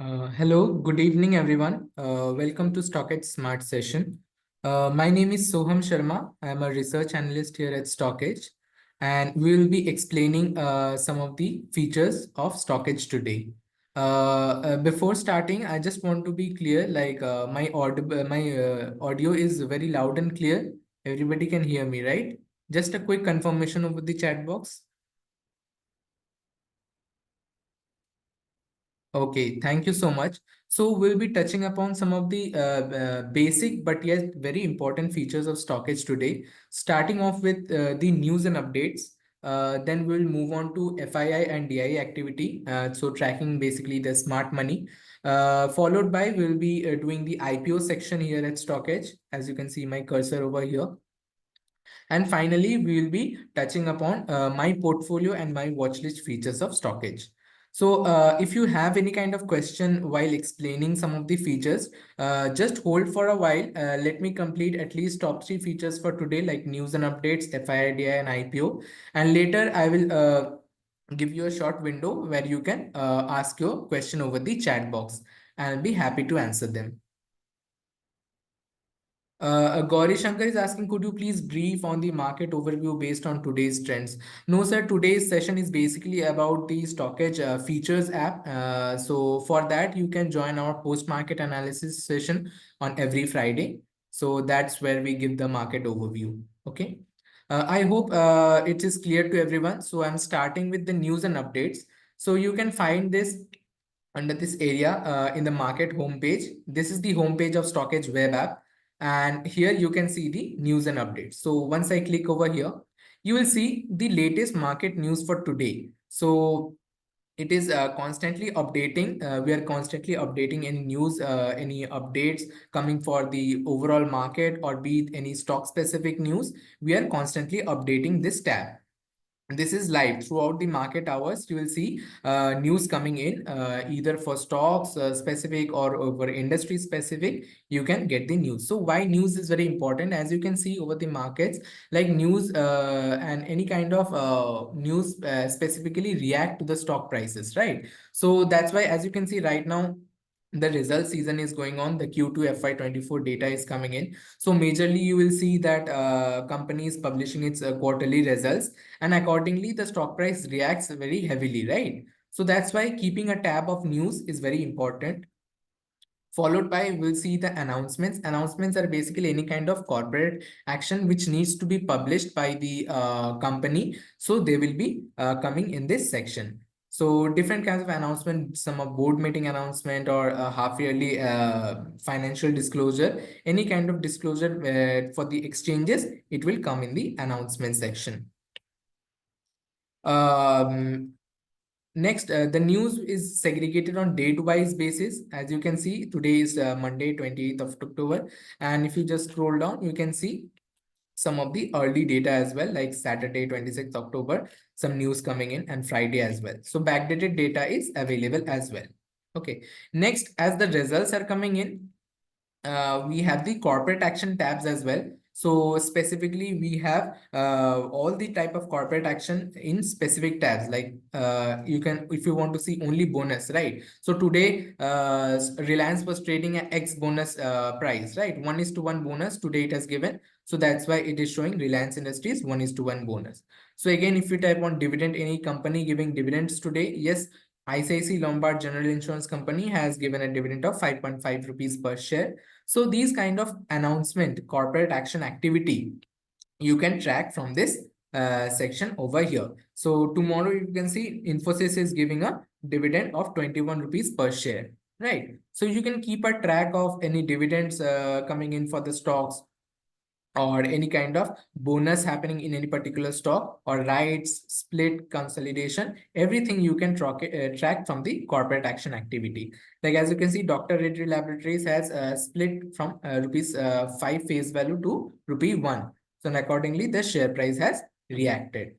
Hello, good evening, everyone. Welcome to StockEdge Smart Session. My name is Soham Sharma. I am a research analyst here at StockEdge, and we will be explaining some of the features of StockEdge today. Before starting, I just want to be clear, like my audio is very loud and clear. Everybody can hear me, right? Just a quick confirmation over the chat box. Okay, thank you so much. So we'll be touching upon some of the basic but yet very important features of Stockage today, starting off with the news and updates. Then we'll move on to FII and DII activity, so tracking basically the smart money. Followed by we'll be doing the IPO section here at Stockage, as you can see my cursor over here. And finally, we will be touching upon my portfolio and my watchlist features of Stockage. So if you have any kind of question while explaining some of the features, just hold for a while. Let me complete at least top 3 features for today, like news and updates, FIDI and IPO. And later I will give you a short window where you can ask your question over the chat box. I'll be happy to answer them. Gauri Shankar is asking, could you please brief on the market overview based on today's trends? No, sir. Today's session is basically about the Stockage features app. So for that, you can join our post-market analysis session on every Friday. So that's where we give the market overview. Okay. I hope it is clear to everyone. So I'm starting with the news and updates. So you can find this under this area in the market homepage. This is the homepage of Stockage web app. And here you can see the news and updates. So once I click over here, you will see the latest market news for today. So it is constantly updating. We are constantly updating any news, any updates coming for the overall market, or be it any stock specific news. We are constantly updating this tab. This is live throughout the market hours. You will see news coming in either for stocks specific or over industry specific. You can get the news. So why news is very important? As you can see over the markets, like news and any kind of news specifically react to the stock prices, right? So that's why, as you can see right now, the result season is going on. The Q2 FY24 data is coming in. So majorly you will see that companies publishing its quarterly results, and accordingly the stock price reacts very heavily, right? So that's why keeping a tab of news is very important. Followed by, we'll see the announcements. Announcements are basically any kind of corporate action which needs to be published by the company. So they will be coming in this section. So different kinds of announcement, some of board meeting announcement or a half yearly financial disclosure, any kind of disclosure for the exchanges, it will come in the announcement section. Next, the news is segregated on date-wise basis. As you can see, today is Monday, 28th of October. And if you just scroll down, you can see some of the early data as well, like Saturday, 26th October, some news coming in, and Friday as well. So backdated data is available as well. Okay. Next, as the results are coming in, we have the corporate action tabs as well. So specifically, we have all the type of corporate action in specific tabs. Like you can, if you want to see only bonus, right? So today, Reliance was trading at X bonus price, right? 1:1 bonus today it has given. So that's why it is showing Reliance Industries 1:1 bonus. So again, if you type on dividend, any company giving dividends today, yes, ICICI Lombard General Insurance Company has given a dividend of 5.5 rupees per share. So these kind of announcement, corporate action activity, you can track from this section over here. So tomorrow you can see Infosys is giving a dividend of 21 rupees per share, right? So you can keep a track of any dividends coming in for the stocks, or any kind of bonus happening in any particular stock, or rights, split, consolidation, everything you can track from the corporate action activity. Like as you can see, Dr. Reddy Laboratories has split from rupees 5 face value to rupee 1. So accordingly, the share price has reacted.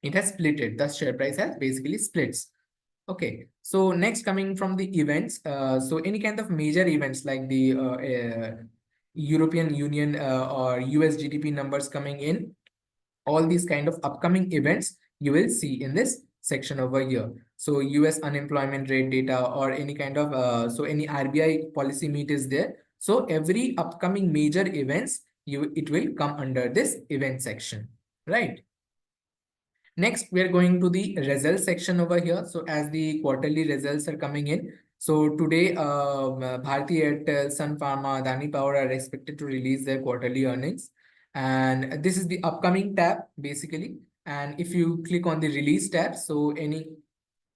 It has splitted. The share price has basically splits. Okay, so next, coming from the events, so any kind of major events like the European Union or US GDP numbers coming in, all these kind of upcoming events you will see in this section over here. So US unemployment rate data or any kind of so any RBI policy meet is there. So every upcoming major events, it will come under this event section, right? Next, we are going to the results section over here. So as the quarterly results are coming in, so today, Bharti Airtel, Sun Pharma, Adani Power are expected to release their quarterly earnings. And this is the upcoming tab, basically. And if you click on the release tab, so any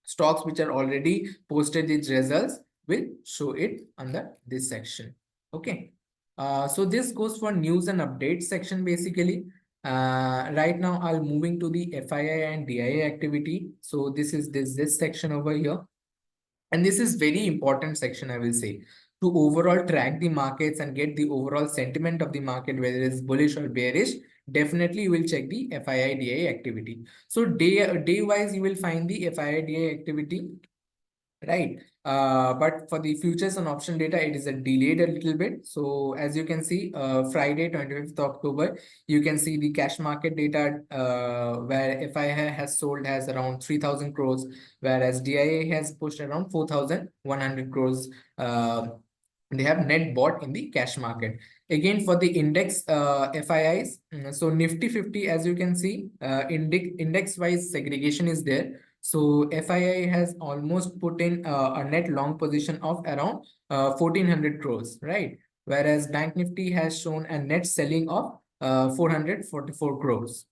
stocks which are already posted its results will show it under this section. Okay. So this goes for news and updates section, basically. Right now, I'll moving to the FII and DIA activity. So this is this section over here. And this is very important section, I will say, to overall track the markets and get the overall sentiment of the market, whether it's bullish or bearish. Definitely, you will check the FII DIA activity. So day wise, you will find the FII DIA activity, right? But for the futures and option data, it is a delayed a little bit. So as you can see, Friday 25th October, you can see the cash market data where FII has sold has around 3,000 crores, whereas DIA has pushed around 4,100 crores. They have net bought in the cash market. Again, for the index FIIs, so Nifty 50, as you can see, index wise segregation is there. So FII has almost put in a net long position of around 1,400 crores, right? Whereas Bank Nifty has shown a net selling of 444 crores.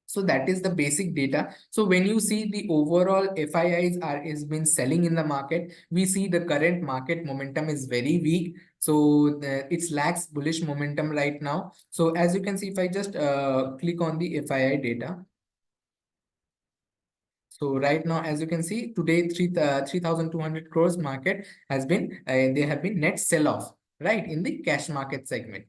So that is the basic data. So when you see the overall FIIs is been selling in the market, we see the current market momentum is very weak. So it lacks bullish momentum right now. So as you can see, if I just click on the FII data. So right now, as you can see, today 3,200 crores market has been, they have been net sell off, right, in the cash market segment.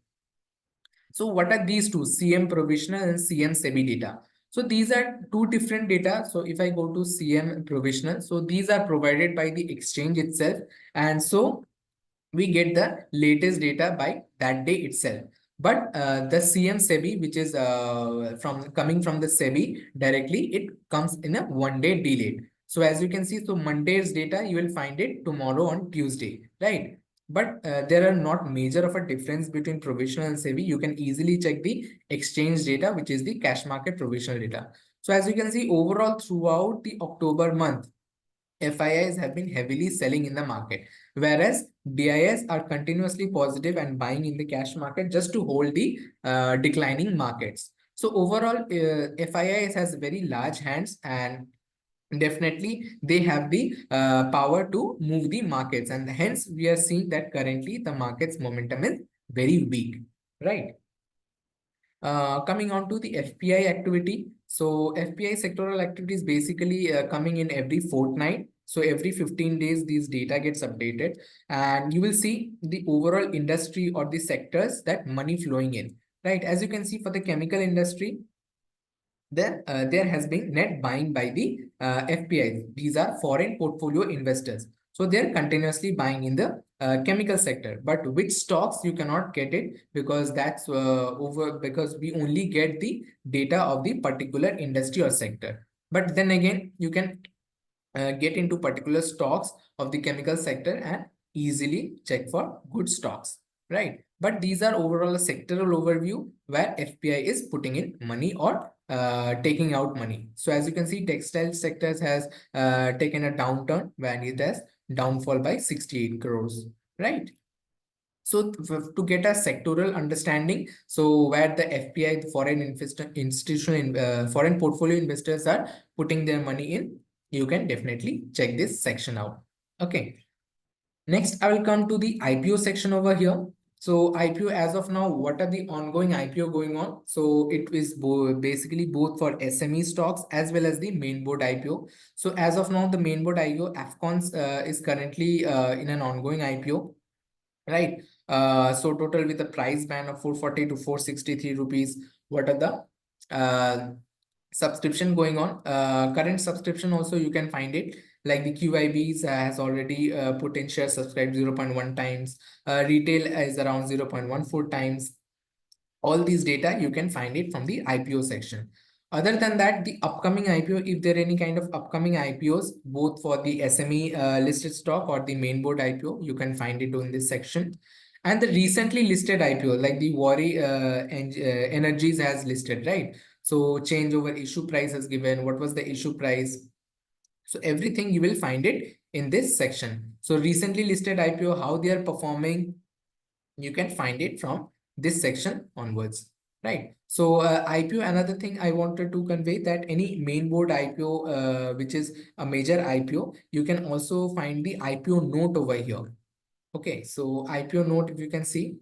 So what are these two, CM provisional and CM SEBI data? So these are two different data. So if I go to CM provisional, so these are provided by the exchange itself. And so we get the latest data by that day itself. But the CM SEBI, which is coming from the SEBI directly, it comes in a 1 day delayed. So as you can see, so Monday's data, you will find it tomorrow on Tuesday, right? But there are not major of a difference between provisional and SEBI. You can easily check the exchange data, which is the cash market provisional data. So as you can see, overall throughout the October month, FIIs have been heavily selling in the market, whereas DIs are continuously positive and buying in the cash market just to hold the declining markets. So overall, FIIs has very large hands, and definitely they have the power to move the markets, and hence we are seeing that currently the market's momentum is very weak, right? Coming on to the FPI activity. So FPI sectoral activity is basically coming in every fortnight. So every 15 days, these data gets updated, and you will see the overall industry or the sectors that money flowing in, right? As you can see for the chemical industry, there has been net buying by the FPIs. These are foreign portfolio investors. So they're continuously buying in the chemical sector. But which stocks, you cannot get it, because that's because we only get the data of the particular industry or sector. But then again, you can get into particular stocks of the chemical sector and easily check for good stocks, right? But these are overall a sectoral overview where FPI is putting in money or taking out money. So as you can see, textile sectors has taken a downturn when it has downfall by 68 crores, right? So to get a sectoral understanding, so where the FPI, the foreign institutional foreign portfolio investors are putting their money in, you can definitely check this section out. Okay. Next, I will come to the IPO section over here. So IPO as of now, what are the ongoing IPO going on? So it is basically both for SME stocks as well as the main board IPO. So as of now, the main board IPO, AFCONS is currently in an ongoing IPO, right? So total with the price band of 440 to 463 rupees. What are the subscription going on? Current subscription also you can find it, like the QIBs has already put in share subscribed 0.1 times. Retail is around 0.14 times. All these data you can find it from the IPO section. Other than that, the upcoming IPO, if there are any kind of upcoming IPOs, both for the SME listed stock or the main board IPO, you can find it in this section. And the recently listed IPO, like the Worry Energies has listed, right? So changeover issue price has given, what was the issue price? So everything you will find it in this section. So recently listed IPO, how they are performing, you can find it from this section onwards, right? So IPO, another thing I wanted to convey, that any main board IPO, which is a major IPO, you can also find the IPO note over here. Okay, so IPO note, if you can see,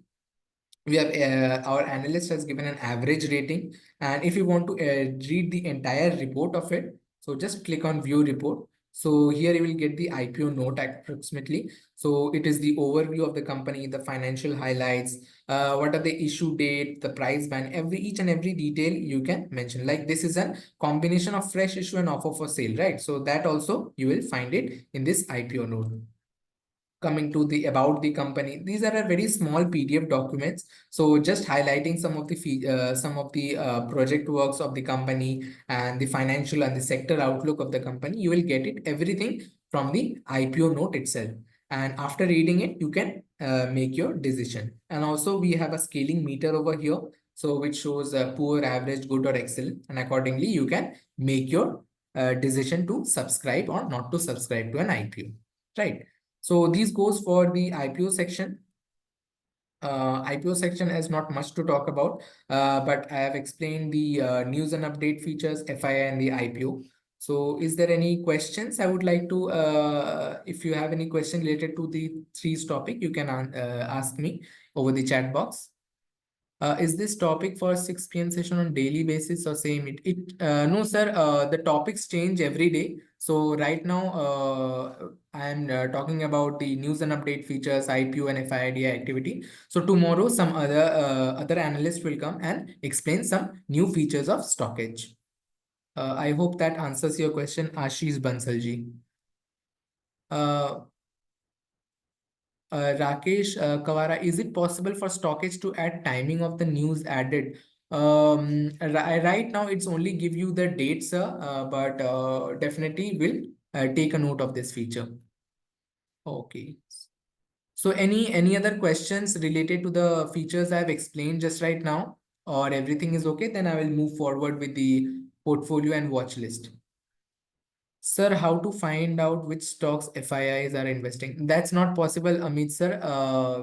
we have our analyst has given an average rating, and if you want to read the entire report of it, so just click on view report. So here you will get the IPO note approximately. So it is the overview of the company, the financial highlights, what are the issue date, the price band, each and every detail you can mention. Like this is a combination of fresh issue and offer for sale, right? So that also you will find it in this IPO note. Coming to the about the company, these are a very small PDF documents, so just highlighting some of the project works of the company and the financial and the sector outlook of the company. You will get it everything from the IPO note itself, and after reading it you can make your decision. And also we have a scaling meter over here, so which shows poor, average, good or excellent, and accordingly you can make your decision to subscribe or not to subscribe to an IPO, right? So these goes for the IPO section. IPO section has not much to talk about, but I have explained the news and update features, FII and the IPO. So is there any questions? I would like to, if you have any question related to the three topic, you can ask me over the chat box. Is this topic for 6 p.m. session on daily basis or same? No, sir. The topics change every day. So right now, I am talking about the news and update features, IPO and FIID activity. So tomorrow, some other analyst will come and explain some new features of StockEdge. I hope that answers your question, Ashish Bansalji. Uh, Rakesh Kawara, is it possible for stockage to add timing of the news added? Right now, it's only give you the dates, but definitely will take a note of this feature. Okay. So any other questions related to the features I've explained just right now, or everything is okay? Then I will move forward with the portfolio and watch list. Sir, how to find out which stocks FIIs are investing? That's not possible, Amit sir.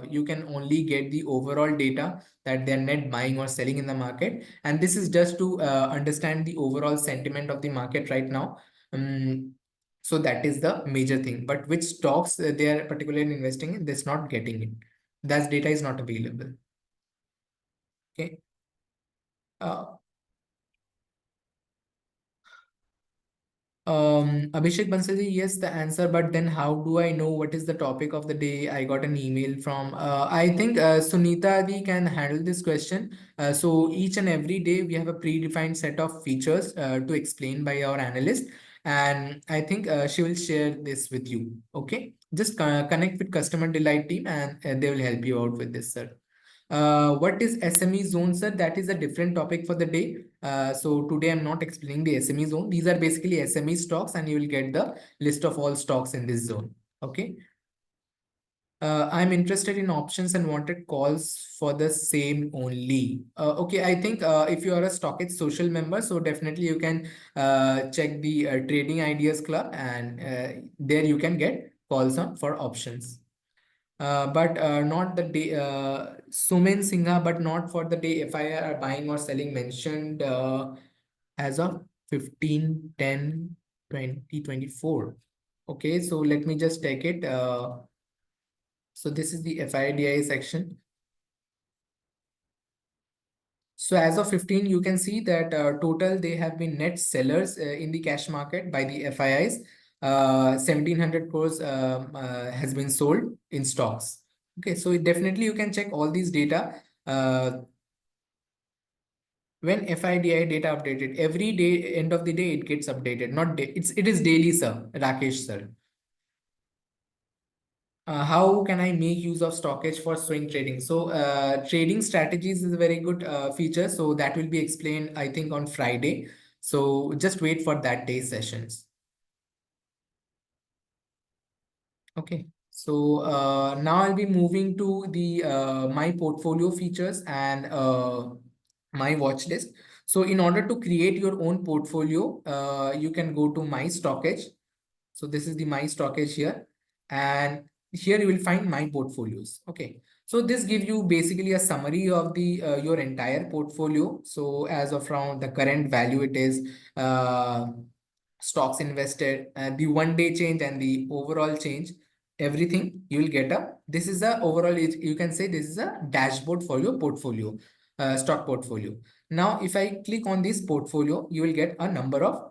You can only get the overall data that they're net buying or selling in the market. And this is just to understand the overall sentiment of the market right now. So that is the major thing. But which stocks they are particularly investing in, that's not getting it. That data is not available. Okay. Uh, Abhishek Bansali, yes, the answer, but then how do I know what is the topic of the day? I got an email from, I think Sunita Adi can handle this question. So each and every day we have a predefined set of features to explain by our analyst. And I think she will share this with you. Okay. Just connect with customer delight team and they will help you out with this, sir. What is SME zone, sir? That is a different topic for the day. So today I'm not explaining the SME zone. These are basically SME stocks and you will get the list of all stocks in this zone. Okay. I'm interested in options and wanted calls for the same only. Okay, I think if you are a StockEdge social member, so definitely you can check the Trading Ideas Club and there you can get calls on for options. But not the day Sumen Singha, but not for the day FIR are buying or selling mentioned as of 15/10/2024. Okay, so let me just take it. So this is the FIDI section. So as of 15, you can see that total they have been net sellers in the cash market by the FIIs. 1700 crores has been sold in stocks. Okay, so definitely you can check all these data. When FIDI data updated every day, end of the day it gets updated. Not day, it is daily, sir. Rakesh sir. How can I make use of stockage for swing trading? So trading strategies is a very good feature. So that will be explained, I think, on Friday. So just wait for that day's sessions. Okay. So now I'll be moving to the my portfolio features and my watch list. So in order to create your own portfolio, you can go to my StockEdge. So this is the my StockEdge here, and here you will find my portfolios. Okay. So this gives you basically a summary of the your entire portfolio. So as of around the current value, it is stocks invested, the 1 day change and the overall change, everything you will get up. This is the overall, you can say this is a dashboard for your portfolio, stock portfolio. Now, if I click on this portfolio, you will get a number of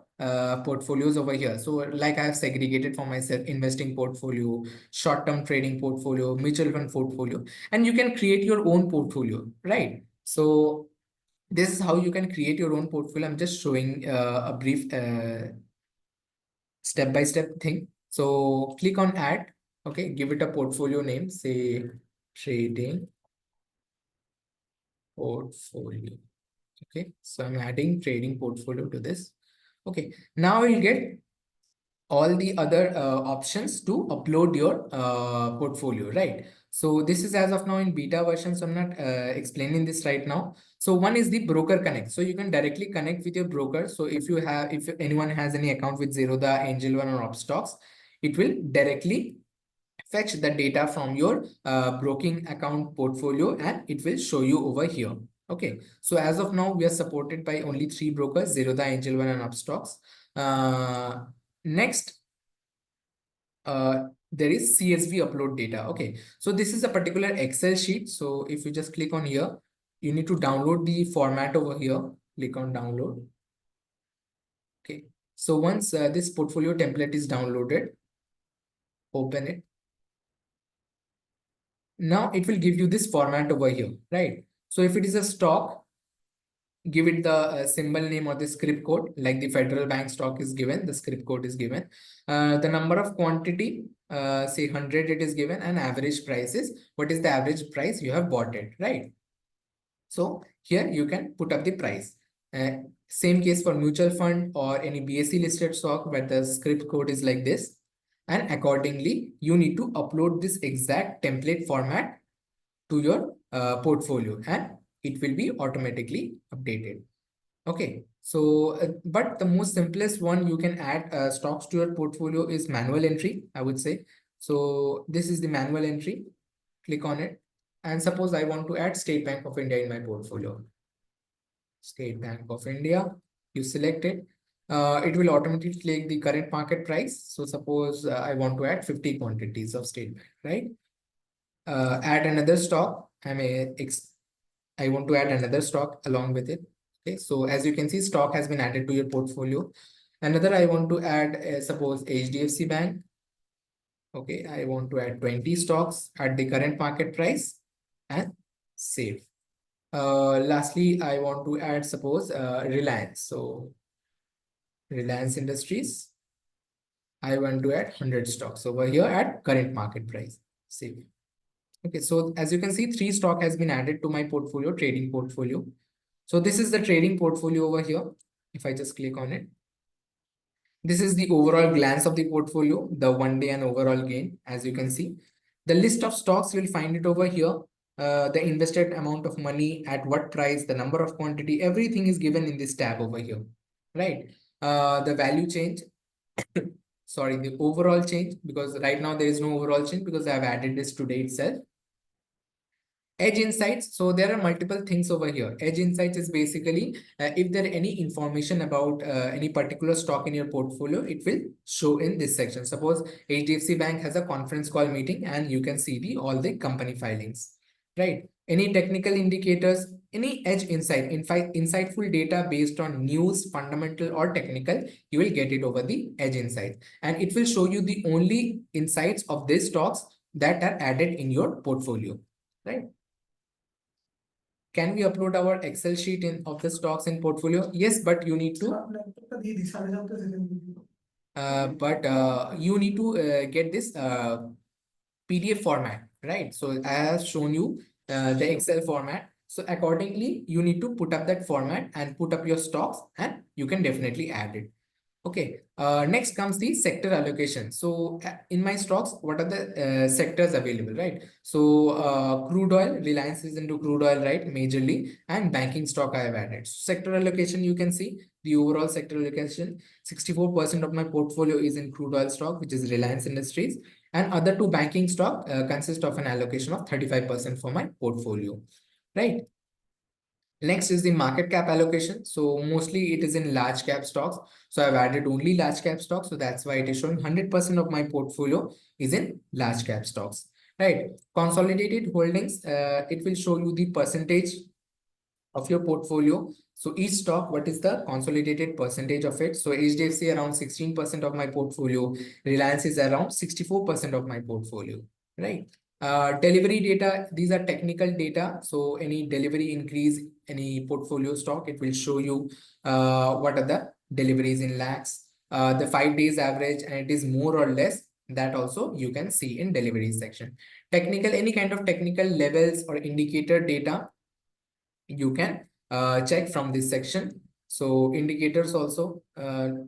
portfolios over here. So like I have segregated for myself investing portfolio, short-term trading portfolio, mutual fund portfolio, and you can create your own portfolio, right? So this is how you can create your own portfolio. I'm just showing a brief step-by-step thing. So click on add. Okay, give it a portfolio name, say trading portfolio. Okay, so I'm adding trading portfolio to this. Okay, now you'll get all the other options to upload your portfolio, right? So this is as of now in beta version, so I'm not explaining this right now. So one is the broker connect. So you can directly connect with your broker. So if anyone has any account with Zerodha, Angel One or Upstocks, it will directly fetch the data from your broking account portfolio and it will show you over here. Okay, so as of now, we are supported by only 3 brokers, Zerodha, Angel One and Upstocks. Next, there is CSV upload data. Okay, so this is a particular Excel sheet. So if you just click on here, you need to download the format over here. Click on download. Okay, so once this portfolio template is downloaded, open it. Now it will give you this format over here, right? So if it is a stock, give it the symbol name or the script code, like the Federal Bank stock is given, the script code is given. The number of quantity, say 100 it is given, and average price is what is the average price you have bought it, right? So here you can put up the price. Same case for mutual fund or any BSE listed stock where the script code is like this. And accordingly, you need to upload this exact template format to your portfolio and it will be automatically updated. Okay, so but the most simplest one you can add stocks to your portfolio is manual entry, I would say. So this is the manual entry. Click on it. And suppose I want to add State Bank of India in my portfolio. State Bank of India, you select it. It will automatically take the current market price. So suppose I want to add 50 quantities of State Bank, right? Add another stock. I want to add another stock along with it. Okay, so as you can see, stock has been added to your portfolio. Another I want to add, suppose HDFC Bank. Okay, I want to add 20 stocks at the current market price and save. Lastly, I want to add, suppose Reliance. So Reliance Industries, I want to add 100 stocks over here at current market price. Save. Okay, so as you can see, 3 stock has been added to my portfolio, trading portfolio. So this is the trading portfolio over here. If I just click on it, this is the overall glance of the portfolio, the 1 day and overall gain, as you can see. The list of stocks, you'll find it over here. The invested amount of money, at what price, the number of quantity, everything is given in this tab over here, right? The value change, sorry, the overall change, because right now there is no overall change because I have added this today itself. Edge insights. So there are multiple things over here. Edge insights is basically if there are any information about any particular stock in your portfolio, it will show in this section. Suppose HDFC Bank has a conference call meeting and you can see all the company filings, right? Any technical indicators, any edge insight, in fact, insightful data based on news, fundamental or technical, you will get it over the edge insight. And it will show you the only insights of these stocks that are added in your portfolio, right? Can we upload our Excel sheet of the stocks in portfolio? Yes, but you need to get this PDF format, right? So I have shown you the Excel format. So accordingly, you need to put up that format and put up your stocks and you can definitely add it. Okay, next comes the sector allocation. So in my stocks, what are the sectors available, right? So crude oil, Reliance is into crude oil, right? Majorly, and banking stock I have added. So sector allocation, you can see the overall sector allocation, 64% of my portfolio is in crude oil stock, which is Reliance Industries, and other two banking stock consist of an allocation of 35% for my portfolio, right? Next is the market cap allocation. So mostly it is in large cap stocks. So I've added only large cap stocks. So that's why it is showing 100% of my portfolio is in large cap stocks, right? Consolidated holdings, it will show you the percentage of your portfolio. So each stock, what is the consolidated percentage of it? So HDFC around 16% of my portfolio. Reliance is around 64% of my portfolio, right? Delivery data, these are technical data. So any delivery increase, any portfolio stock, it will show you what are the deliveries in lakhs, the 5 days average, and it is more or less. That also you can see in delivery section. Technical, any kind of technical levels or indicator data, you can check from this section. So indicators also,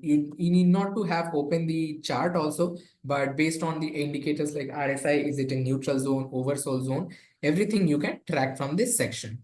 you need not to have open the chart also, but based on the indicators like RSI, is it in neutral zone, oversold zone, everything you can track from this section.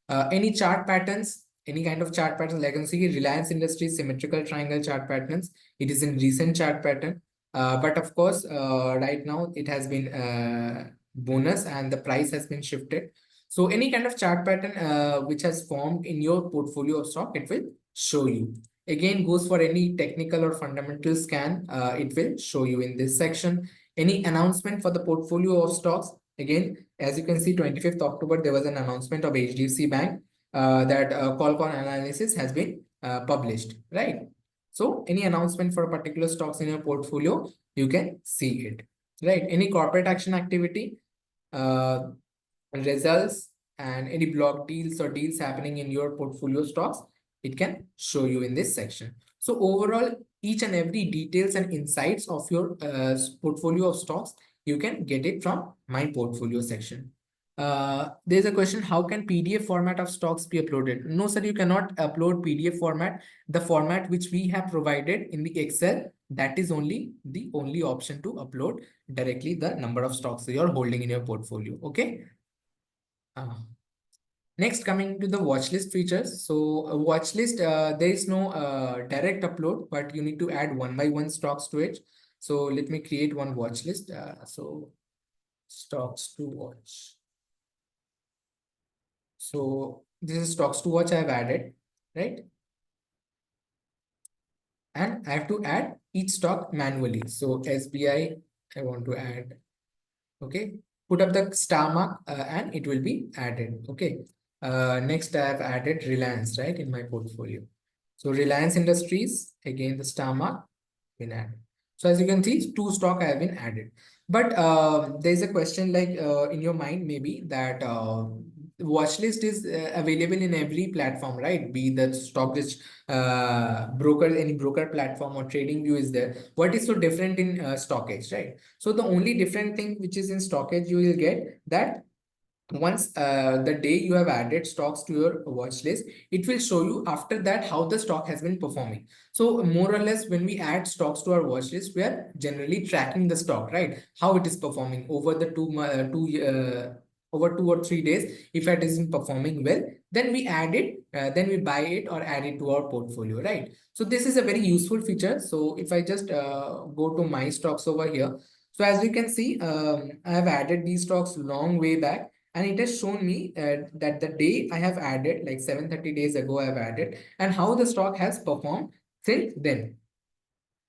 Any chart patterns, any kind of chart patterns, like you can see Reliance Industries symmetrical triangle chart patterns, it is in recent chart pattern. But of course, right now it has been bonus and the price has been shifted. So any kind of chart pattern which has formed in your portfolio of stock, it will show you. Again, goes for any technical or fundamental scan, it will show you in this section. Any announcement for the portfolio of stocks, again, as you can see, 25th October, there was an announcement of HDFC Bank that Qualcomm analysis has been published, right? So any announcement for a particular stocks in your portfolio, you can see it, right? Any corporate action activity, uh, results, and any block deals or deals happening in your portfolio stocks, it can show you in this section. So overall, each and every details and insights of your portfolio of stocks, you can get it from my portfolio section. There's a question, how can PDF format of stocks be uploaded? No, sir, you cannot upload PDF format. The format which we have provided in the Excel, that is only the only option to upload directly the number of stocks you're holding in your portfolio. Okay. Uh, Next, coming to the watch list features. So a watch list, there is no direct upload, but you need to add one by one stocks to it. So let me create one watch list. So stocks to watch. So this is stocks to watch I have added, right? And I have to add each stock manually. So SBI, I want to add, okay, put up the star mark and it will be added. Okay. Next I have added Reliance, right, in my portfolio. So Reliance Industries, again the star mark been added. So as you can see, two stock have been added. But there's a question like in your mind maybe that watch list is available in every platform, right? Be that StockEdge broker, any broker platform or trading view is there. What is so different in StockEdge, right? So the only different thing which is in StockEdge, you will get that once the day you have added stocks to your watch list, it will show you after that how the stock has been performing. So more or less, when we add stocks to our watch list, we are generally tracking the stock, right? How it is performing over the over 2 or 3 days. If it isn't performing well, then we add it, then we buy it or add it to our portfolio, right? So this is a very useful feature. So if I just go to my stocks over here, so as you can see, I have added these stocks long way back, and it has shown me that the day I have added, like 730 days ago I have added, and how the stock has performed since then.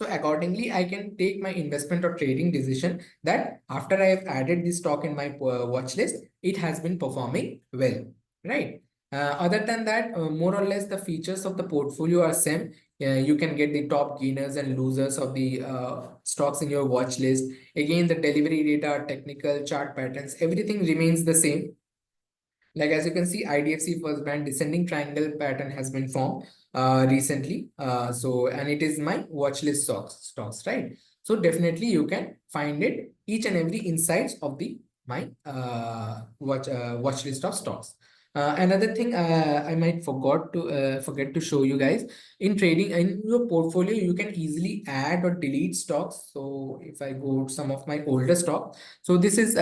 So accordingly, I can take my investment or trading decision that after I have added this stock in my watch list, it has been performing well, right? Other than that, more or less the features of the portfolio are same. You can get the top gainers and losers of the stocks in your watch list. Again, the delivery data, technical chart patterns, everything remains the same. Like as you can see, IDFC First Bank descending triangle pattern has been formed recently. So, and it is my watch list stocks, right? So definitely you can find it each and every insights of the my watch list of stocks. Another thing I might forget to show you guys, in trading in your portfolio you can easily add or delete stocks. So if I go to some of my older stock, so this is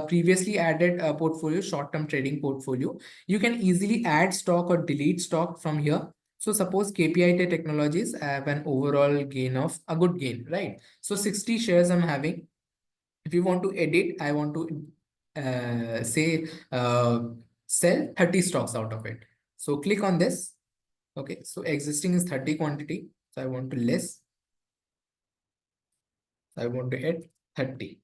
previously added portfolio, short-term trading portfolio. You can easily add stock or delete stock from here. So suppose KPIT Technologies have an overall gain of a good gain, right? So 60 shares I'm having. If you want to edit, I want to say sell 30 stocks out of it. So click on this. Okay, so existing is 30 quantity. So I want to less. I want to add 30.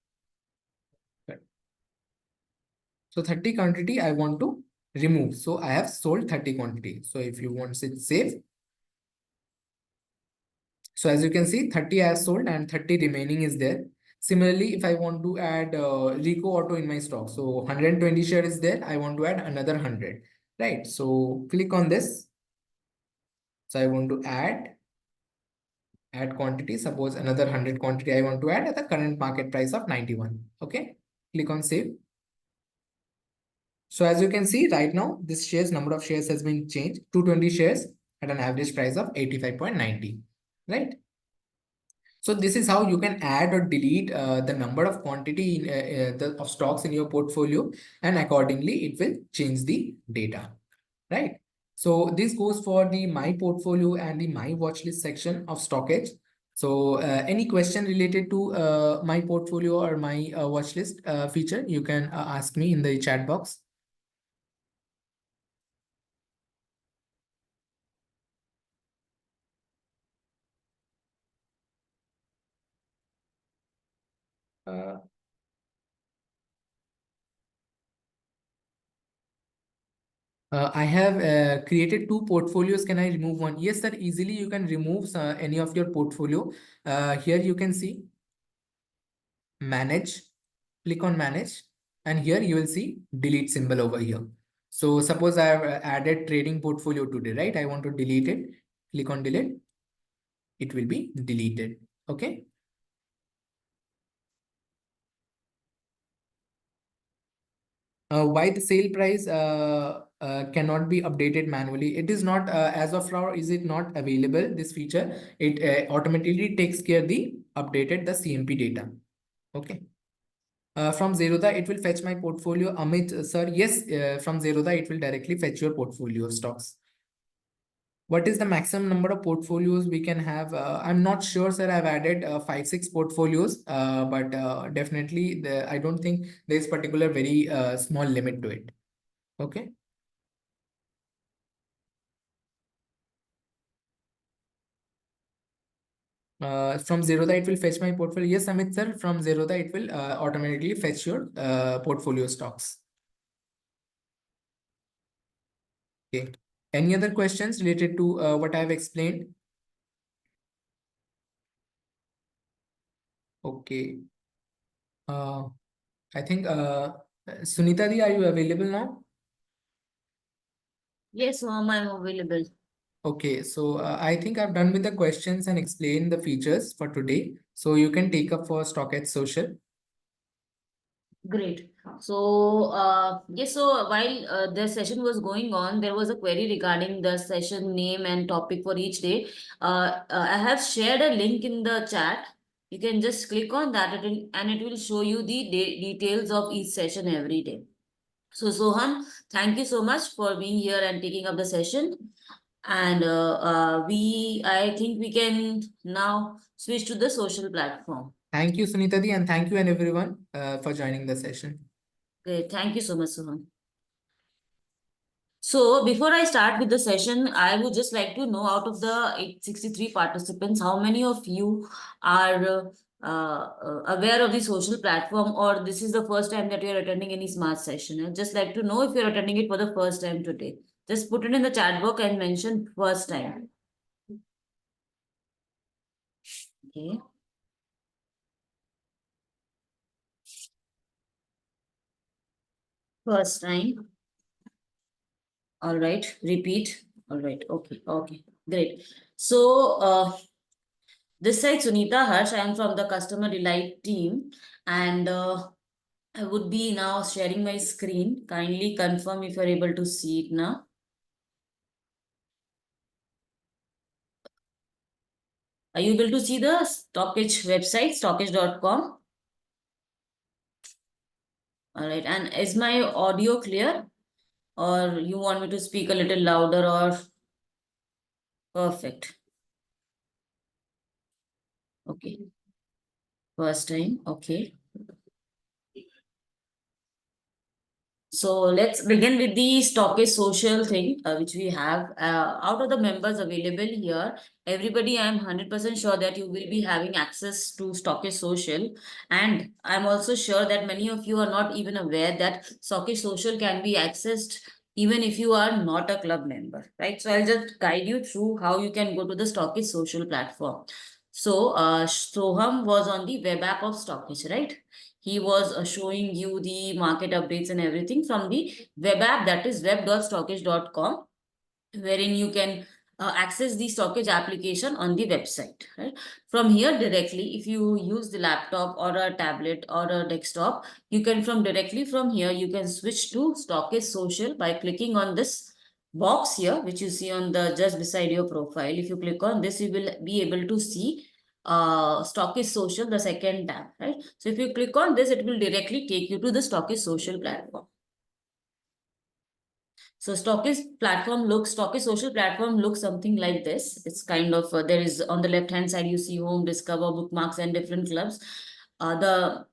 So 30 quantity I want to remove. So I have sold 30 quantity. So if you want to save. So as you can see, 30 I have sold and 30 remaining is there. Similarly, if I want to add Rico Auto in my stock, so 120 share is there. I want to add another 100, right? So click on this. So I want to add quantity. Suppose another 100 quantity I want to add at the current market price of 91. Okay, click on save. So as you can see right now, this shares number of shares has been changed, 220 shares at an average price of 85.90, right? So this is how you can add or delete the number of quantity of stocks in your portfolio, and accordingly it will change the data, right? So this goes for the my portfolio and the my watch list section of StockEdge. So any question related to my portfolio or my watch list feature, you can ask me in the chat box. Uh, I have created two portfolios. Can I remove one? Yes, sir. Easily you can remove any of your portfolio. Here you can see manage. Click on manage, and here you will see delete symbol over here. So suppose I have added trading portfolio today, right? I want to delete it. Click on delete. It will be deleted. Okay. Why the sale price cannot be updated manually? It is not as of now. Is it not available? This feature it automatically takes care the updated the CMP data. Okay. From Zerodha, it will fetch my portfolio. Amit, sir, yes, from Zerodha, it will directly fetch your portfolio of stocks. What is the maximum number of portfolios we can have? I'm not sure, sir. I've added 5, 6 portfolios, but definitely I don't think there's particular very small limit to it. Okay. From Zerodha, it will fetch my portfolio. Yes, Amit, sir, from Zerodha, it will automatically fetch your portfolio stocks. Okay. Any other questions related to what I've explained? Okay. Uh, I think Sunita Di, are you available now? Yes, ma'am, I'm available. Okay, so I think I've done with the questions and explained the features for today. So you can take up for StockEdge Social. Great. So while the session was going on, there was a query regarding the session name and topic for each day. I have shared a link in the chat. You can just click on that and it will show you the details of each session every day. So, Sohan, thank you so much for being here and taking up the session. And I think we can now switch to the social platform. Thank you, Sunita Di, and thank you and everyone for joining the session. Great. Thank you so much, Sohan. So before I start with the session, I would just like to know out of the 863 participants, how many of you are aware of the social platform, or this is the first time that you're attending any smart session? I'd just like to know if you're attending it for the first time today. Just put it in the chat box and mention first time. Okay. First time. All right. Repeat. All right. Okay. Okay. Great. So this side Sunita Harsh. I am from the customer delight team, and I would be now sharing my screen. Kindly confirm if you're able to see it now. Are you able to see the StockEdge website, stockedge.com? All right. And is my audio clear? Or you want me to speak a little louder or perfect? Okay. First time. Okay. So let's begin with the stockage social thing, which we have. Out of the members available here, everybody, I'm 100% sure that you will be having access to stockage social. And I'm also sure that many of you are not even aware that stockage social can be accessed even if you are not a club member, right? So I'll just guide you through how you can go to the stockage social platform. So Soham was on the web app of stockage, right? He was showing you the market updates and everything from the web app, that is web.stockage.com, wherein you can access the stockage application on the website, right? From here directly, if you use the laptop or a tablet or a desktop, you can directly from here you can switch to stockage social by clicking on this box here, which you see on the just beside your profile. If you click on this, you will be able to see stockage social, the second tab, right? So if you click on this, it will directly take you to the stockage social platform. So stockage social platform looks something like this. It's kind of, there is on the left hand side, you see home, discover, bookmarks, and different clubs. The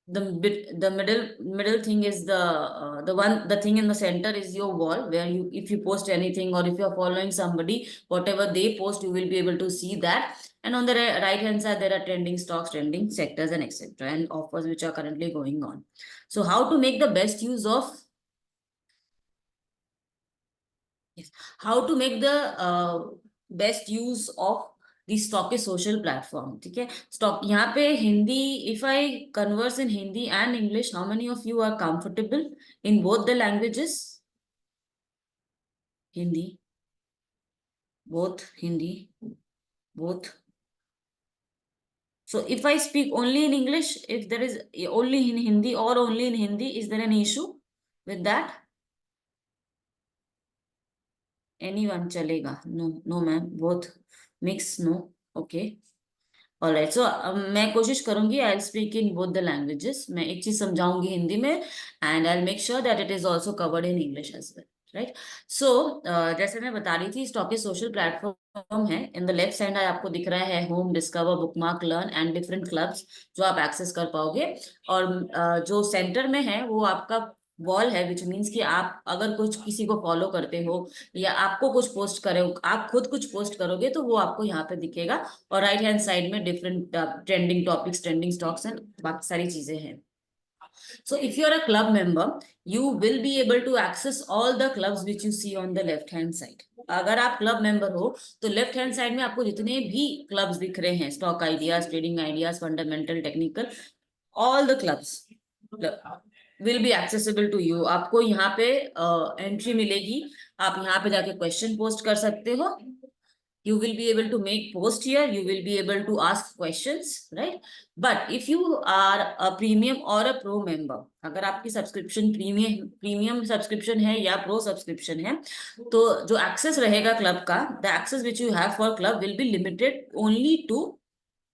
middle thing is the thing in the center is your wall, where you, if you post anything or if you're following somebody, whatever they post, you will be able to see that. And on the right hand side, there are trending stocks, trending sectors, and etc., and offers which are currently going on. So how to make the best use of, yes, how to make the best use of the stockage social platform. ठीक है, stock यहाँ पे Hindi, if I converse in Hindi and English, how many of you are comfortable in both the languages? Hindi, both, Hindi, both. So if I speak only in English, if there is only in Hindi or only in Hindi, is there an issue with that? Anyone chalega? No, no ma'am, both, mix, no. Okay. Alright, so मैं कोशिश करूंगी, I will speak in both the languages. मैं एक चीज समझाऊंगी हिंदी में and I will make sure that it is also covered in English as well, right? So जैसे मैं बता रही थी, स्टॉकेज सोशल प्लेटफॉर्म है. इन द लेफ्ट साइड आपको दिख रहा है home, discover, bookmark, learn and different clubs, जो आप एक्सेस कर पाओगे. और जो सेंटर में है वो आपका वॉल है, विच मीन्स कि आप अगर कुछ किसी को फॉलो करते हो या आपको कुछ पोस्ट करे, आप खुद कुछ पोस्ट करोगे तो वो आपको यहाँ पे दिखेगा. और राइट हैंड साइड में different trending topics, trending stocks and बाकी सारी चीजें हैं. So if you are a club member, you will be able to access all the clubs which you see on the left hand side. अगर आप club member हो तो left hand side में आपको जितने भी क्लब्स दिख रहे हैं, stock ideas, trading ideas, fundamental, technical, all the clubs will be accessible to you. आपको यहाँ पे एंट्री मिलेगी, आप यहाँ पे जाके क्वेश्चन पोस्ट कर सकते हो. You will be able to make post here, you will be able to ask questions, right? But if you are a premium or a pro member, अगर आपकी सब्सक्रिप्शन प्रीमियम सब्सक्रिप्शन है या pro subscription है, तो जो access रहेगा club का, the access which you have for club will be limited only to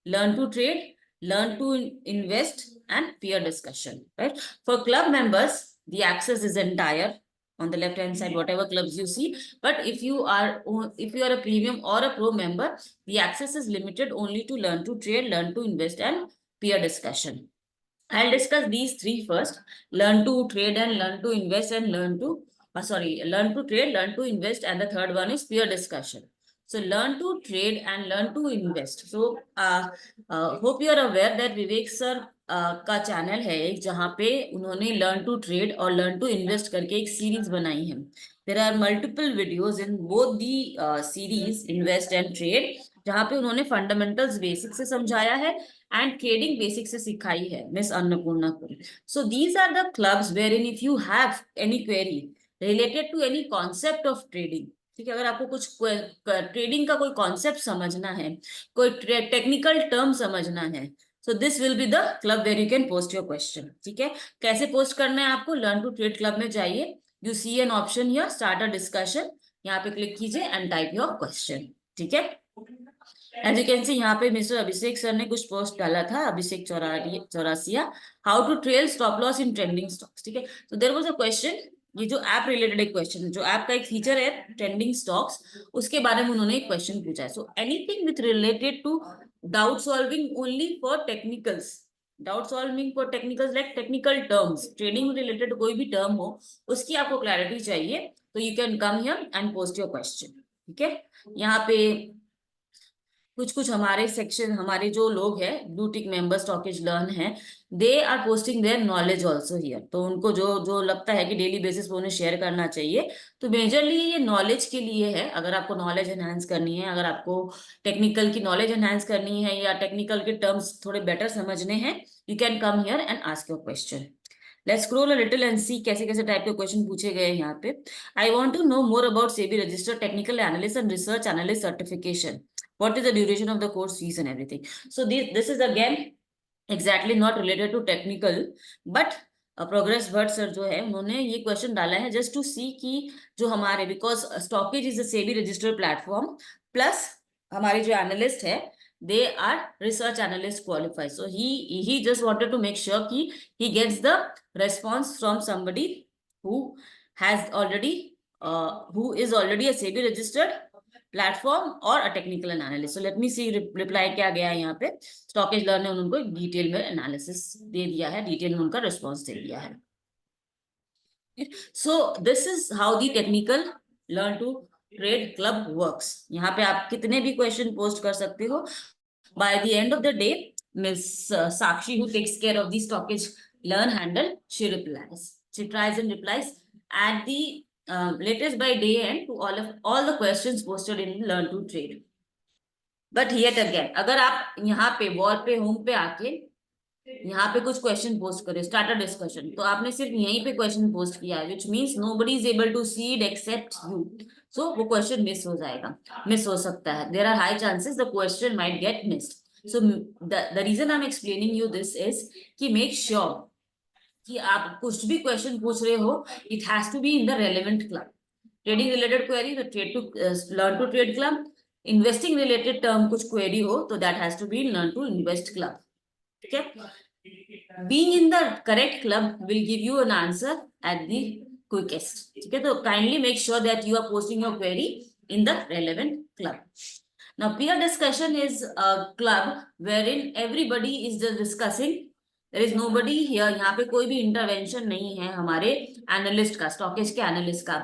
learn to trade, learn to invest, and peer discussion, right? For club members, the access is entire on the left hand side, whatever clubs you see. But if you are a premium or a pro member, the access is limited only to learn to trade, learn to invest, and peer discussion. I'll discuss these three first: learn to trade and learn to invest and learn to trade, learn to invest, and the third one is peer discussion. So learn to trade and learn to invest. So hope you are aware that Vivek sir का channel है एक, जहाँ पे उन्होंने learn to trade और learn to invest करके एक series बनाई है. There are multiple videos in both the series invest and trade, जहाँ पे उन्होंने फंडामेंटल्स बेसिक से समझाया है एंड ट्रेडिंग बेसिक से सिखाई है मिस अन्नपूर्णा को. So these are the clubs where in if you have any query related to any concept of trading, ठीक है, अगर आपको कुछ ट्रेडिंग का कोई कॉन्सेप्ट समझना है, कोई टेक्निकल टर्म समझना है, So this will be the club where you can post your question. ठीक है, कैसे पोस्ट करना है आपको? लर्न टू ट्रेड क्लब में जाइए, you see an option here, start a discussion, यहाँ पे क्लिक कीजिए एंड टाइप योर क्वेश्चन। ठीक है, एज यू कैन सी यहाँ पे मिस्टर अभिषेक सर ने कुछ पोस्ट डाला था, Abhishek Chaurasia, how to trail stop loss in trending stocks. ठीक है, तो देयर वाज अ क्वेश्चन, ये जो ऐप रिलेटेड एक क्वेश्चन है, जो ऐप का एक फीचर है ट्रेंडिंग स्टॉक्स, उसके बारे में उन्होंने एक क्वेश्चन पूछा है। So anything with related to doubt solving only for technicals, doubt solving for technicals like technical terms, trading related कोई भी टर्म हो उसकी आपको क्लैरिटी चाहिए, तो you can come here and post your question. ठीक है, यहाँ पे कुछ कुछ हमारे सेक्शन, हमारे जो लोग हैं blue tick member StockEdge learn है, they are posting their knowledge also here. तो उनको जो जो लगता है कि डेली बेसिस पे उन्हें शेयर करना चाहिए, तो मेजरली ये नॉलेज के लिए है। अगर आपको नॉलेज एनहांस करनी है, अगर आपको टेक्निकल की नॉलेज एनहांस करनी है या टेक्निकल के टर्म्स थोड़े बेटर समझने हैं, you can come here and ask your question. Let's scroll a little and see कैसे कैसे टाइप के क्वेश्चन पूछे गए हैं यहाँ पे। I want to know more about SEBI registered technical analyst and research analyst certification, what is the duration of the course fees and everything. So this is again exactly not related to technical, but progress Bhatt sir जो है उन्होंने ये question डाला है just to सी कि जो हमारे, because Stockage is a SEBI registered platform, plus हमारे जो एनालिस्ट है they are research analyst qualified, so he just wanted to make sure कि he gets the response from somebody who has already who is already a SEBI registered platform और a technical analyst. So let me see reply क्या गया है यहाँ पे। Stockage learn ने उनको detail में एनालिसिस दे दिया है, डिटेल में उनका रिस्पॉन्स दे दिया है। So this is how the technical learn to trade club works. यहाँ पे आप कितने भी क्वेश्चन पोस्ट कर सकते हो। By the end of the day, miss Sakshi who takes care of the stockage learn handle, she tries and replies at the latest by day end to all the questions posted in learn to trade. But yet again, अगर आप यहाँ पे wall पे home पे आके यहाँ पे कुछ क्वेश्चन पोस्ट करे, स्टार्ट अ डिस्कशन, तो आपने सिर्फ यहीं पे क्वेश्चन पोस्ट किया है, which means nobody is able to see it except you. So वो क्वेश्चन मिस हो जाएगा, मिस हो सकता है, there are high chances the question might get missed. So the reason I am explaining you this is कि make sure कि आप कुछ भी क्वेश्चन पूछ रहे हो, it has to be in the relevant club. Trading related query, the trade to learn to trade club. Investing related term कुछ query हो तो that has to be learn to invest club. ठीक है, being in the correct club will give you an answer at the quickest. ठीक है, तो kindly make sure that you are posting your query in the relevant club. Now peer discussion is a club wherein everybody is just discussing, there is nobody here, यहाँ पे कोई भी intervention नहीं है हमारे एनालिस्ट का, स्टॉकेज के analyst का।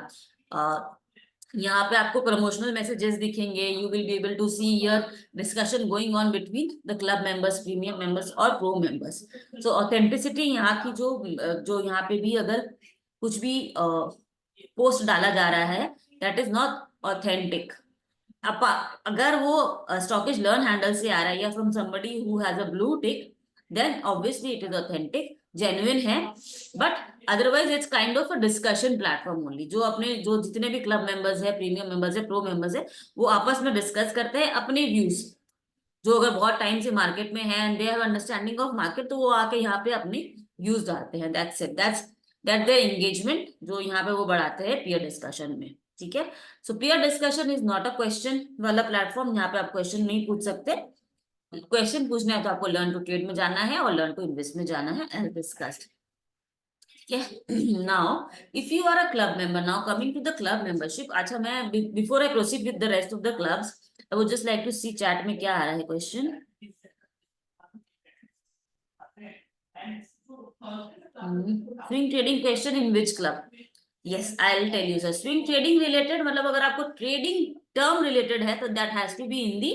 यहाँ पे आपको प्रमोशनल मैसेजेस दिखेंगे, you will be able to see here discussion going on between the club members, premium members और प्रो मेंबर्स। सो ऑथेंटिसिटी यहाँ की जो यहाँ पे भी अगर कुछ भी पोस्ट डाला जा रहा है, दैट इज नॉट ऑथेंटिक। अगर वो स्टॉकेज लर्न हैंडल से आ रहा है या from somebody who has a blue tick, then obviously it is authentic, genuine है। But otherwise it's kind of a discussion platform only, जो अपने जो जितने भी क्लब मेंबर्स है, प्रीमियम मेंबर्स है, प्रो मेंबर्स है, वो आपस में डिस्कस करते हैं अपने व्यूज, जो अगर बहुत टाइम से मार्केट में है and they have understanding of market, तो वो आके यहाँ पे अपने व्यूज डालते हैं। That's it, that their engagement जो यहाँ पे वो बढ़ाते हैं पीयर डिस्कशन में। ठीक है, so peer discussion is not a question वाला प्लेटफॉर्म, यहाँ पे आप क्वेश्चन नहीं पूछ सकते। क्वेश्चन पूछना है तो आपको लर्न टू ट्रेड में जाना है और लर्न टू इन्वेस्ट में जाना है, as discussed. Now if you are a club member, now coming to the club membership, अच्छा मैं before I proceed with the rest of the clubs, I would just like to see chat में क्या आ रहा है question. Swing trading question in which club? Yes, I will tell you sir. Swing trading related मतलब अगर आपको trading term related है तो that has to be in the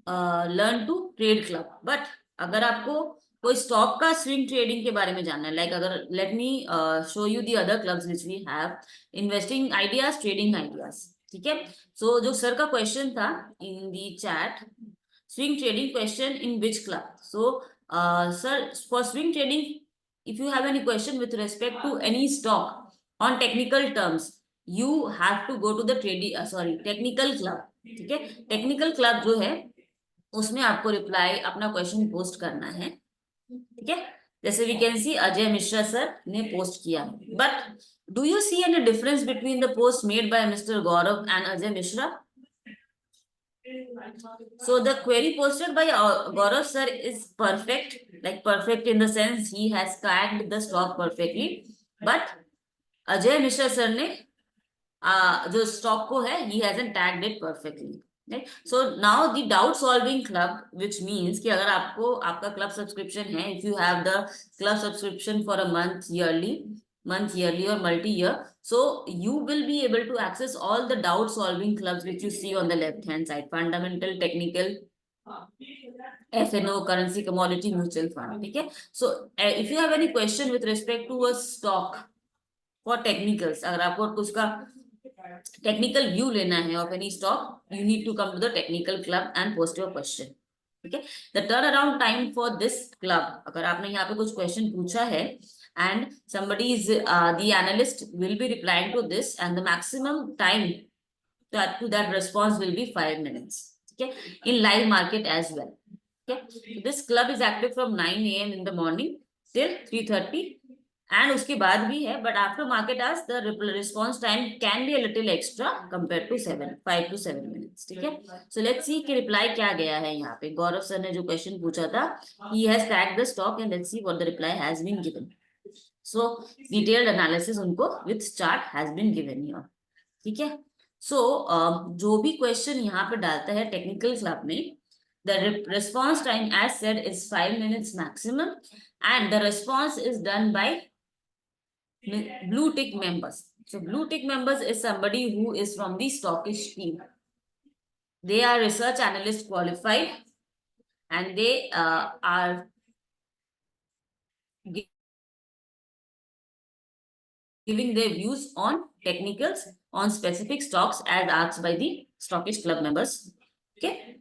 learn to trade club. But अगर आपको कोई स्टॉक का swing trading के बारे में जानना है, लाइक अगर let me show you the other clubs which we have, investing ideas, trading ideas. ठीक है, सो जो सर का क्वेश्चन था in the chat, swing trading question in which club? So sir, for swing trading, if you have any question with respect to any stock on technical terms, you have to go to the trading technical club. ठीक है, technical club जो है उसमें आपको reply अपना question post करना है, ठीक है। जैसे we can see Ajay Mishra sir ने पोस्ट किया, but do you see any difference between the post made by mister Gaurav and Ajay Mishra? So the query posted by Gaurav sir is perfect, like perfect in the sense he has cracked the stock perfectly. But Ajay Mishra sir ने जो stock को है, he hasn't tagged it perfectly. Right? So now the doubt solving club, which means कि अगर आपको आपका club subscription है, if you have the club subscription for a month yearly or multi-year, so you will be able to access all the doubt solving clubs which you see on the left hand side: fundamental, technical, FNO, currency, commodity, mutual fund. ठीक है. So if you have any question with respect to a stock for technicals, अगर आपको उसका technical view लेना है of any stock, you need to come to the technical club and post your question. Okay, the turnaround time for this club, अगर आपने यहाँ पे कुछ question पूछा है and somebody is the analyst will be replying to this, and the maximum time to that response will be 5 minutes. Okay, in live market as well. Okay, so this club is active from 9 a.m. in the morning till 3:30, and उसके बाद भी है, but after market hours the response time can be a little extra compared to 5 to 7 minutes. ठीक है. So let's see कि reply क्या गया है यहाँ पे. गौरव सर ने जो question पूछा था, he has tagged the stock, and let's see what the reply has been given. So detailed analysis उनको with chart has been given here. ठीक है. So जो भी question यहाँ पे डालता है technical club में, the response time as said is 5 minutes maximum, and the response is done by blue tick members. So blue tick members is somebody who is from the stockish team. They are research analyst qualified, and they are giving their views on technicals on specific stocks as asked by the stockish club members. Okay.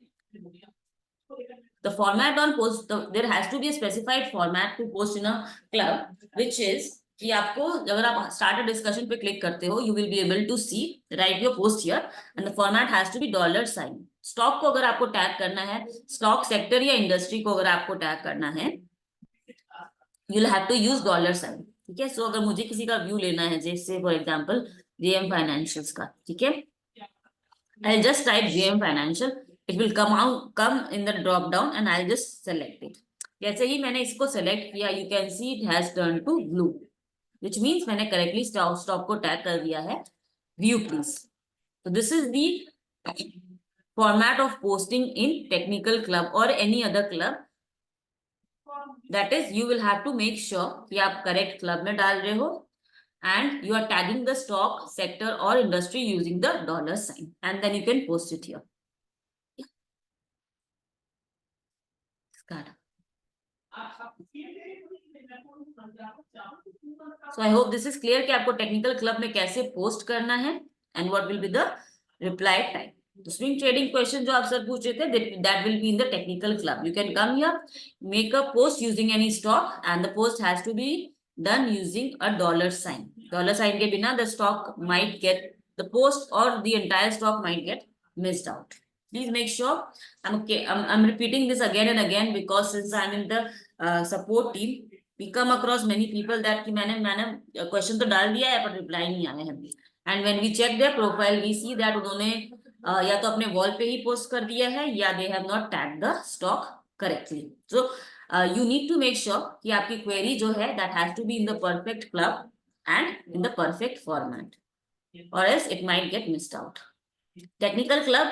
The format on post, there has to be a specified format to post in a club, which is कि आपको अगर आप start a discussion पे click करते हो, you will be able to see, write your post here, and the format has to be $sign. Stock को अगर आपको tag करना है, stock sector या industry को अगर आपको tag करना है, you'll have to use $sign. ठीक है. So अगर मुझे किसी का view लेना है, जैसे for example JM Financials का, ठीक है, I'll just type JM Financial. It will come in the drop down, and I'll just select it. जैसे ही मैंने इसको select किया, you can see it has turned to blue, which means मैंने correctly stock को tag कर दिया है. View please. So this is the format of posting in technical club or any other club. That is, you will have to make sure कि आप correct club में डाल रहे हो, and you are tagging the stock, sector or industry using the $sign, and then you can post it here. So I hope this is clear कि आपको technical club में कैसे post करना है and what will be the reply time. The swing trading question जो आप sir पूछ रहे थे, that will be in the technical club. You can come here, make a post using any stock, and the post has to be done using a $sign. $sign के बिना the stock might get, the post or the entire stock might get missed out. Please make sure. I'm repeating this again and again because since I'm in the support team, we come across many people that कि मैंने question तो डाल दिया है पर reply नहीं आए हैं. And when we check their profile, we see that उन्होंने या तो अपने wall पे ही post कर दिया है या they have not tagged the stock correctly. So you need to make sure कि आपकी query जो है that has to be in the perfect club and in the perfect format, or else it might get missed out. Technical club,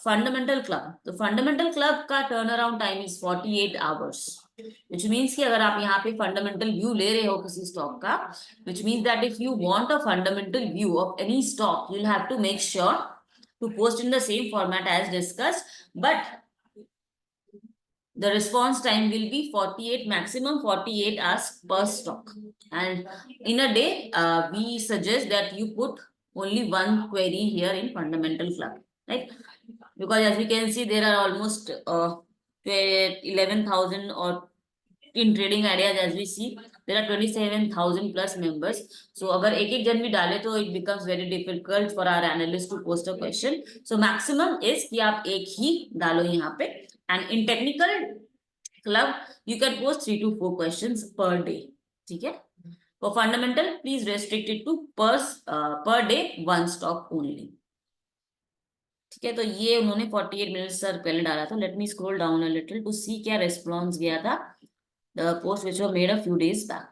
fundamental club. The fundamental club का turnaround time is 48 hours. Which means कि अगर आप यहाँ पे fundamental view ले रहे हो किसी stock का, which means that if you want a fundamental view of any stock, you'll have to make sure to post in the same format as discussed, but the response time will be 48, maximum 48 hours per stock. And in a day, we suggest that you put only one query here in fundamental club, right? Because as we can see, there are almost 11,000 or in trading ideas, as we see, there are 27,000 plus members. So अगर एक जन भी डाले तो it becomes very difficult for our analyst to post a question. So maximum is कि आप एक ही डालो यहाँ पे. And in technical club, you can post 3 to 4 questions per day. ठीक है? For fundamental, please restrict it to per day 1 stock only. ठीक है, तो ये उन्होंने 48 मिनट्स सर पहले डाला था. Let me scroll down a little to see क्या रेस्पॉन्स गया था. The post which was made a few days back.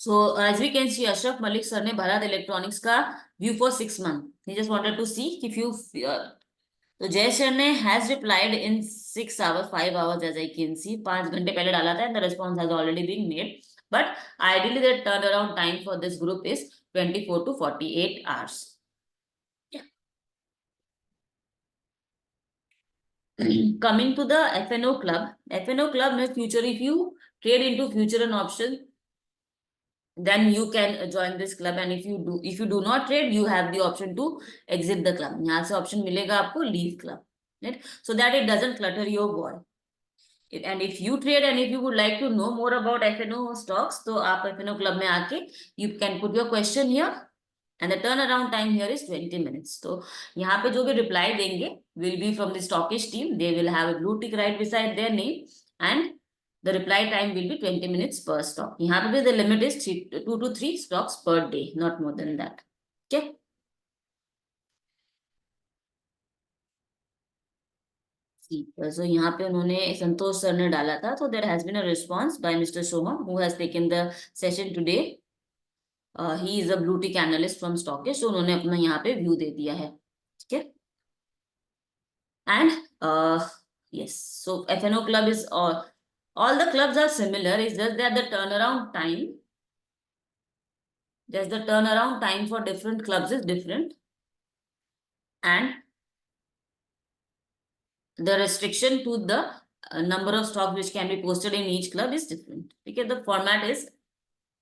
So as we can see, Ashraf Malik sir ने भारत इलेक्ट्रॉनिक्स का view for 6 months. He just wanted to see if you तो जय sir ने has replied in 6 hours 5 hours as I can see. 5 घंटे पहले डाला था and the response has already been made. But ideally the turnaround time for this group is 24 to 48 hours. Coming to the FNO club. FNO club में future, if you trade into future and option, then you can join this club. And if you do not trade, you have the option to exit the club. यहाँ से option मिलेगा आपको leave club, right? So that it doesn't clutter your wall. And if you trade and if you would like to know more about FNO stocks, तो आप FNO club में आके you can put your question here. And the turnaround time here is 20 minutes. तो यहाँ पे जो भी reply देंगे will be from the StockEdge team. They will have a blue tick right beside their name, and the reply time will be 20 minutes per stock. यहाँ पे भी the limit is 2 to 3 stocks per day, not more than that. Okay. So यहाँ पे उन्होंने संतोष sir ने डाला था. So there has been a response by Mr. Soham, who has taken the session today. He is a blue tick analyst from StockEdge. So उन्होंने अपना यहाँ पे व्यू दे दिया है. ठीक है. And yes, so FNO club is all the clubs are similar. It's just that the turnaround time for different clubs is different, and the restriction to the number of stocks which can be posted in each club is different. Okay, the format is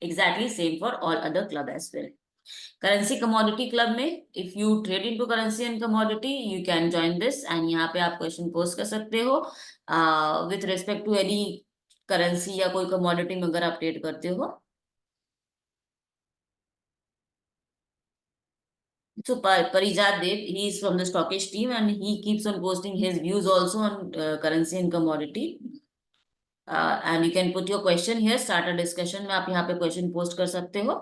exactly same for all other club as well. Currency commodity club में if you trade into currency and commodity, you can join this, and यहाँ पे आप question post कर सकते हो with respect to any currency या कोई commodity में अगर आप trade करते हो. So Parijat Dev, he is from the StockEdge team, and he keeps on posting his views also on currency and commodity. And you can put your question here, start a discussion में आप यहाँ पे question post कर सकते हो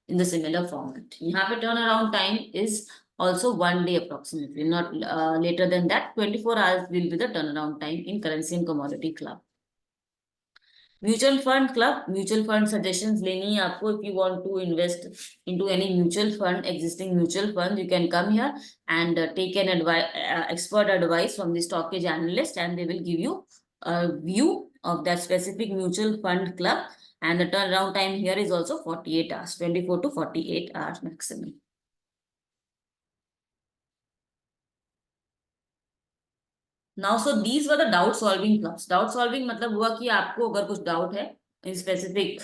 in the similar format. यहाँ पे turnaround time is also 1 day approximately, not later than that. 24 hours will be the turnaround time in currency and commodity club. Mutual fund club, mutual fund suggestions लेनी है आपको. If you want to invest into any mutual fund, existing mutual fund, you can come here and take an expert advice from the StockEdge analyst, and they will give you a view of that specific mutual fund club. And the turnaround time here is also 48 hours, 24 to 48 hours maximum. Now, so these were the doubt solving clubs. Doubt solving मतलब हुआ कि आपको अगर कुछ doubt है in specific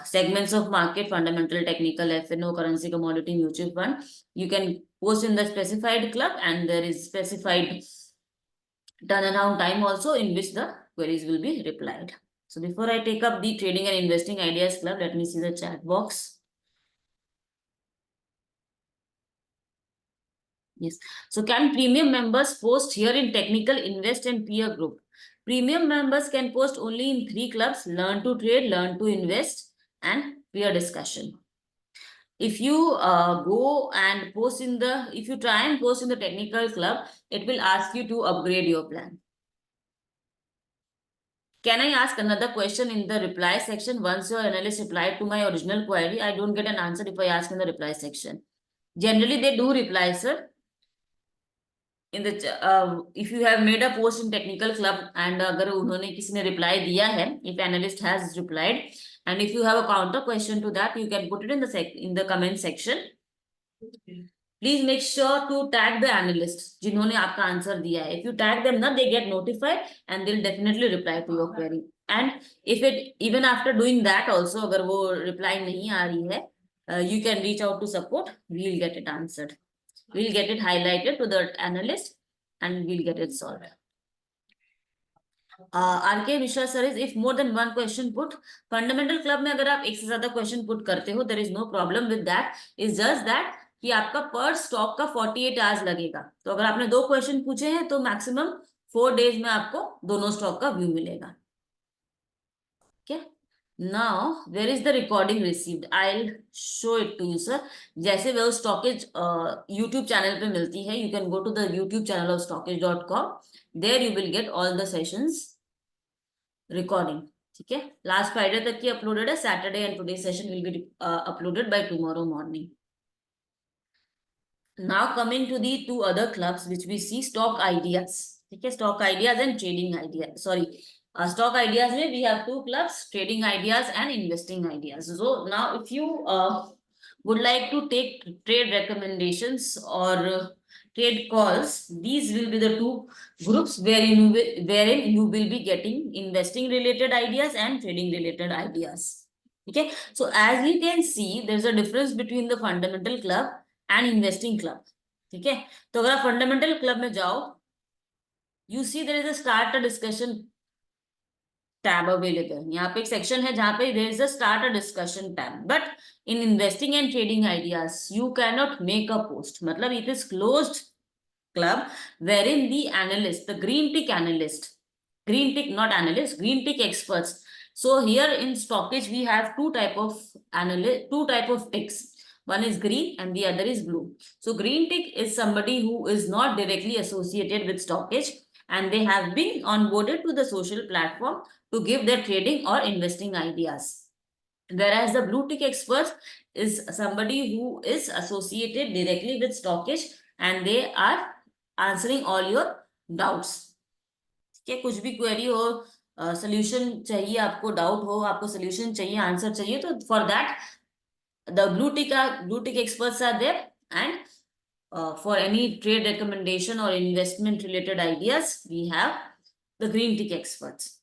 segments of market, fundamental, technical, FNO, currency, commodity, mutual fund, you can post in the specified club, and there is specified turnaround time also in which the queries will be replied. So before I take up the trading and investing ideas club, let me see the chat box. Yes. So can premium members post here in technical, invest, and peer group? Premium members can post only in 3 clubs: learn to trade, learn to invest, and peer discussion. If you go and post in the, if you try and post in the technical club, it will ask you to upgrade your plan. Can I ask another question in the reply section? Once your analyst replied to my original query, I don't get an answer if I ask in the reply section. Generally, they do reply, sir. In the if you have made a post in technical club and अगर उन्होंने किसी ने reply दिया है, if analyst has replied, and if you have a counter question to that, you can put it in the comment section. Please make sure to tag the analyst जिन्होंने आपका answer दिया है. If you tag them, ना they get notified and they'll definitely reply to your query. And if it even after doing that also अगर वो reply नहीं आ रही है, you can reach out to support. We'll get it answered. We'll get it highlighted to the analyst and we'll get it solved. RK Mishra sir is if more than one question put, fundamental club में अगर आप एक से ज्यादा question put करते हो there is no problem with that. Is just that कि आपका पर स्टॉक का 48 आवर्स लगेगा. तो अगर आपने 2 क्वेश्चन पूछे हैं तो मैक्सिमम 4 डेज में आपको दोनों स्टॉक का व्यू मिलेगा. ठीक है. Now where is the recording received, I will show it to you sir. जैसे वो स्टॉकेज यूट्यूब चैनल पे मिलती है, you can go to the YouTube channel of stockage.com. There you will get all the sessions recording. ठीक है. Last Friday तक की uploaded है. Saturday and today session will be uploaded by tomorrow morning. Now coming to the 2 other clubs which we C, stock ideas. ठीक है. Stock ideas and trading idea, sorry stock ideas में we have 2 clubs, trading ideas and investing ideas. So now if you would like to take trade recommendations or trade calls, these will be the 2 groups wherein you will be getting investing related ideas and trading related ideas. Okay, so as you can see there's a difference between the fundamental club and investing club. ठीक है. तो अगर आप fundamental club में जाओ, you see there is a start a discussion tab available. यहाँ पे एक section है जहाँ पे there is a start a discussion tab. But in investing and trading ideas, you cannot make a post. मतलब it is closed club wherein the analyst, the green tick analyst, green tick not analyst, green tick experts. So here in StockEdge we have 2 type of analyst, 2 type of ticks. One is green and the other is blue. So green tick is somebody who is not directly associated with StockEdge and they have been onboarded to the social platform to give their trading or investing ideas. Whereas the blue tick experts is somebody who is associated directly with StockEdge and they are answering all your doubts. ठीक है. कुछ भी query हो, solution चाहिए आपको, doubt हो, आपको solution चाहिए, आंसर चाहिए, तो for that the blue tick experts are there. And for any trade recommendation or investment related ideas, we have the green tick experts.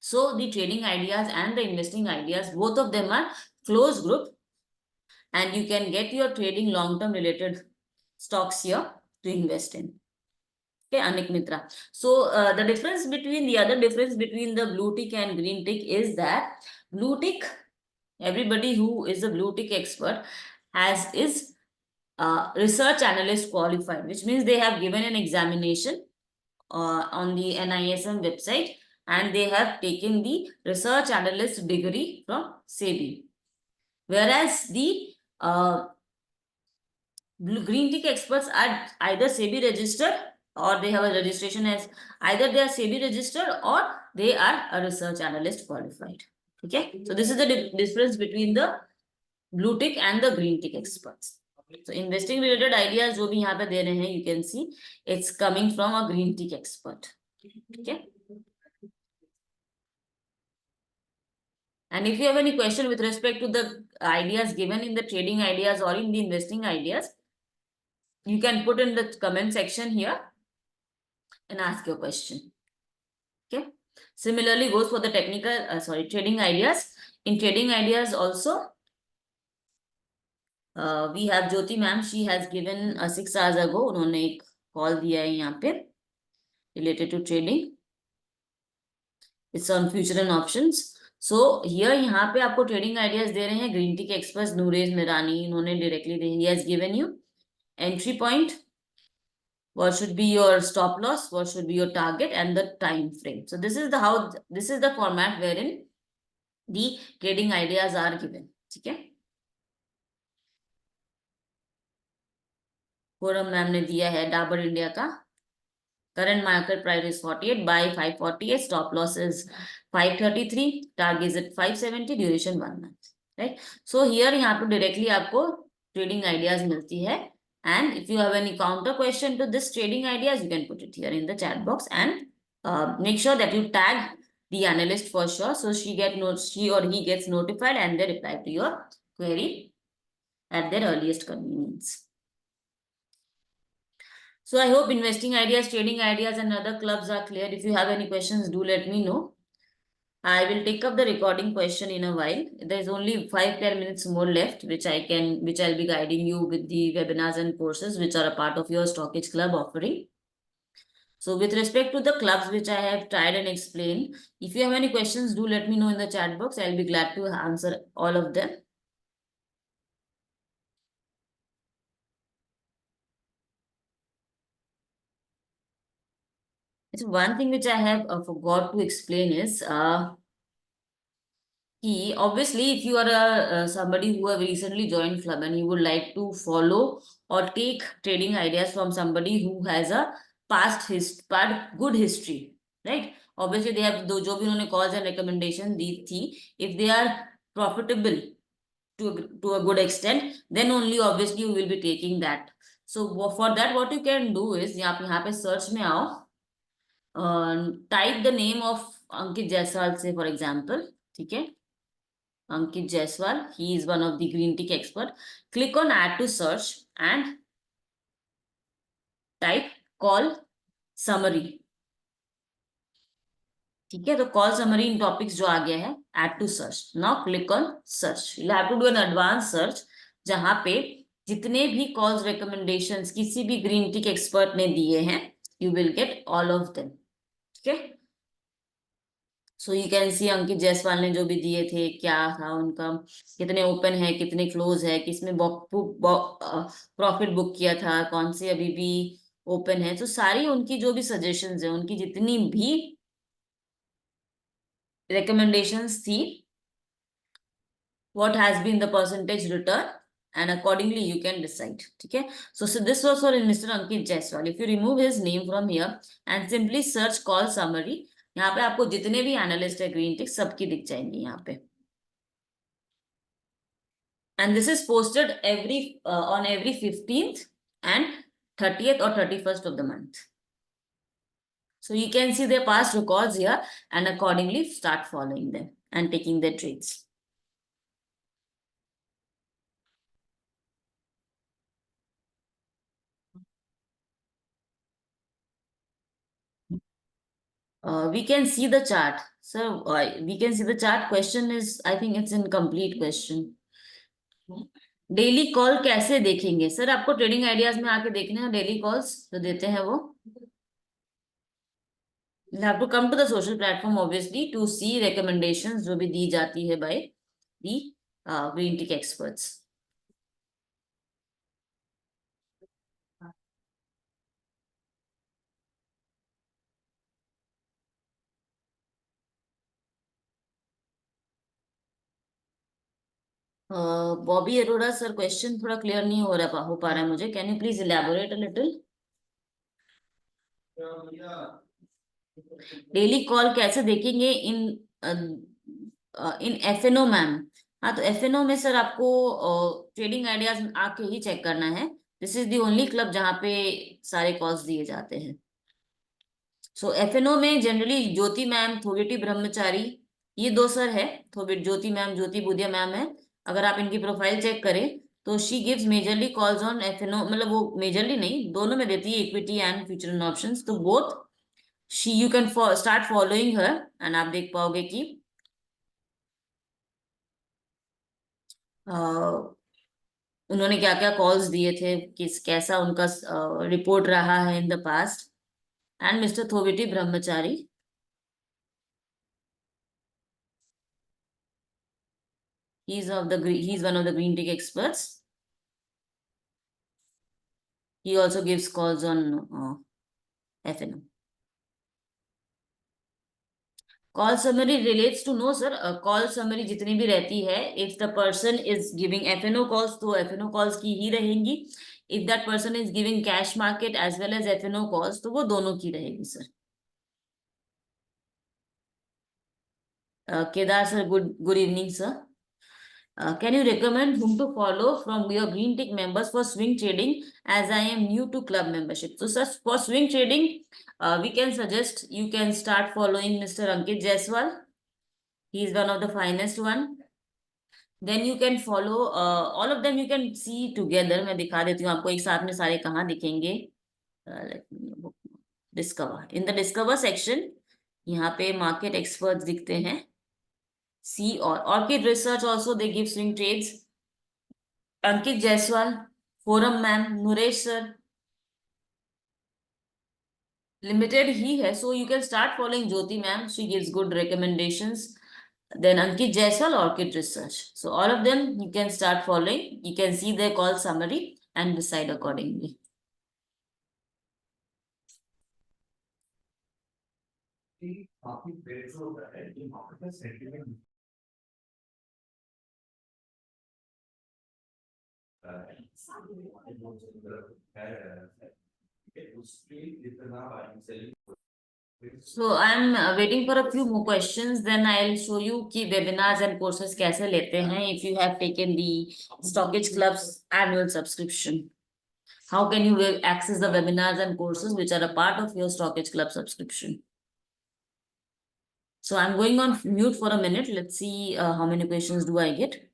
So the trading ideas and the investing ideas, both of them are closed group and you can get your trading long term related stocks here to invest in. Okay, Anik Mitra. So the difference between the other difference between the blue tick and green tick is that blue tick, everybody who is a blue tick expert is research analyst qualified, which means they have given an examination on the NISM website and they have taken the research analyst degree from SEBI. Whereas the green tick experts are either SEBI registered or they have a registration as either they are SEBI registered or they are a research analyst qualified. Okay, so this is the difference between the blue tick and the green tick experts. So investing related ideas जो भी यहाँ पे दे रहे हैं, you can see it's coming from a green tick expert. Okay. And if you have any question with respect to the ideas given in the trading ideas or in the investing ideas, you can put in the comment section here and ask your question. Okay. Similarly goes for the technical, trading ideas. In trading ideas also, we have Jyoti ma'am. She has given 6 hours ago. उन्होंने एक call दिया है यहाँ पे related to trading. It's on future and options. So here यहाँ पे आपको trading ideas दे रहे हैं green tick experts नूरेज मिरानी, इन्होंने directly they. He has given you entry point, what should be your stop loss, what should be your target, and the time frame. So this is the format wherein the trading ideas are given. ठीक है. Forum ma'am ने दिया है Dabur India का current market price is 48, buy 548, stop loss is 533, target is at 570, duration 1 month, right? So here यहाँ पे directly आपको trading ideas मिलती है and if you have any counter question to this trading ideas, you can put it here in the chat box and make sure that you tag the analyst for sure, so she or he gets notified and they reply to your query at their earliest convenience. So I hope investing ideas, trading ideas, and other clubs are clear. If you have any questions, do let me know. I will take up the recording question in a while. There's only 5-10 minutes more left, which I'll be guiding you with the webinars and courses which are a part of your StockEdge club offering. So with respect to the clubs which I have tried and explained, if you have any questions, do let me know in the chat box. I'll be glad to answer all of them. So one thing which I have forgot to explain is obviously, if you are somebody who have recently joined club and you would like to follow or take trading ideas from somebody who has a good history, right? Obviously, they have जो भी उन्होंने calls and recommendation दी थी, if they are profitable to a good extent, then only obviously you will be taking that. So for that, what you can do is यहाँ पे search में आओ, type the name of अंकित जायसवाल से for example, ठीक है? Ankit Jaiswal, he is one of the green tick expert. Click on add to search and type call summary. ठीक है, तो कॉल समरी इन टॉपिक्स जो आ गया है, add to search. Now click on search. You have to do an advance search जहां पे जितने भी कॉल्स रिकमेंडेशंस किसी भी ग्रीन टिक एक्सपर्ट ने दिए हैं, you will get all of them. ठीक है, सो यू कैन सी अंकित जायसवाल ने जो भी दिए थे, क्या था उनका, कितने ओपन है, कितने क्लोज है, किसमें प्रॉफिट बुक किया था, कौन से अभी भी ओपन है. तो सारी उनकी जो भी सजेशंस है, उनकी जितनी भी recommendations थी, what has been the percentage return, and accordingly you can decide. ठीक है, so this was for Mr. Ankit Jaiswal. If you remove his name from here and simply search call summary, यहाँ पे आपको जितने भी analyst है green टिक सबकी दिख जाएंगी यहाँ पे. And this is posted on every 15th and 30th or 31st of the month. So you can see their past records here and accordingly start following them and taking their trades. We can see the chart. So we can see the chart. Question is, I think it's incomplete question. Daily call कैसे देखेंगे sir? आपको trading ideas में आके देखने हैं daily calls जो देते हैं वो. You have to come to the social platform obviously to see recommendations जो भी दी जाती है by the green tick experts. Bobby Arora sir, question थोड़ा क्लियर नहीं हो पा रहा है मुझे. Can you please elaborate a little? Daily call कैसे देखेंगे इन एफएनओ मैम? हाँ, तो एफएनओ में सर आपको ट्रेडिंग आइडियाज आके ही चेक करना है. This is the only club जहाँ पे सारे कॉल्स दिए जाते हैं. सो एफएनओ में जनरली ज्योति मैम, थोगेटी ब्रह्मचारी, ये दो सर है. ज्योति मैम, ज्योति बुधिया मैम है. अगर आप इनकी प्रोफाइल चेक करें तो she gives majorly calls on FNO, मतलब वो मेजरली नहीं, दोनों में देती है, equity and future and options. तो both you can start following her and आप देख पाओगे कि उन्होंने क्या क्या कॉल्स दिए थे, कैसा उनका रिपोर्ट रहा है in the past. And mister Thoviti Brahmachari, he's one of the green tick experts. He also gives calls on FNO. Call summary relates to no sir. Call summary जितनी भी रहती है, if the person is giving FNO calls तो FNO calls की ही रहेंगी. If that person is giving cash market as well as FNO calls तो वो दोनों की रहेगी sir. Kedar sir, good evening sir. Can you recommend whom to follow from your green tick members for swing trading, as I am new to club membership? So sir, for swing trading, we can suggest you can start following Mr. Ankit Jaiswal. He is one of the finest one. Then you can follow all of them. You can see together. मैं दिखा देती हूँ आपको एक साथ में सारे कहाँ दिखेंगे. let me discover. In the discover section, यहाँ पे market experts दिखते हैं. See और Orchid Research also they give swing trades. Ankit Jaiswal, Forum ma'am, Nuresh sir. Limited ही है, so you can start following Jyoti ma'am. She gives good recommendations. Then Ankit Jaiswal, Orchid Research. So all of them you can start following. You can see their call summary and decide accordingly. So I'm waiting for a few more questions. Then I'll show you कि webinars and courses कैसे लेते हैं. If you have taken the StockEdge Club's annual subscription, how can you access the webinars and courses which are a part of your StockEdge Club subscription? So I'm going on mute for a minute. Let's see how many questions do I get.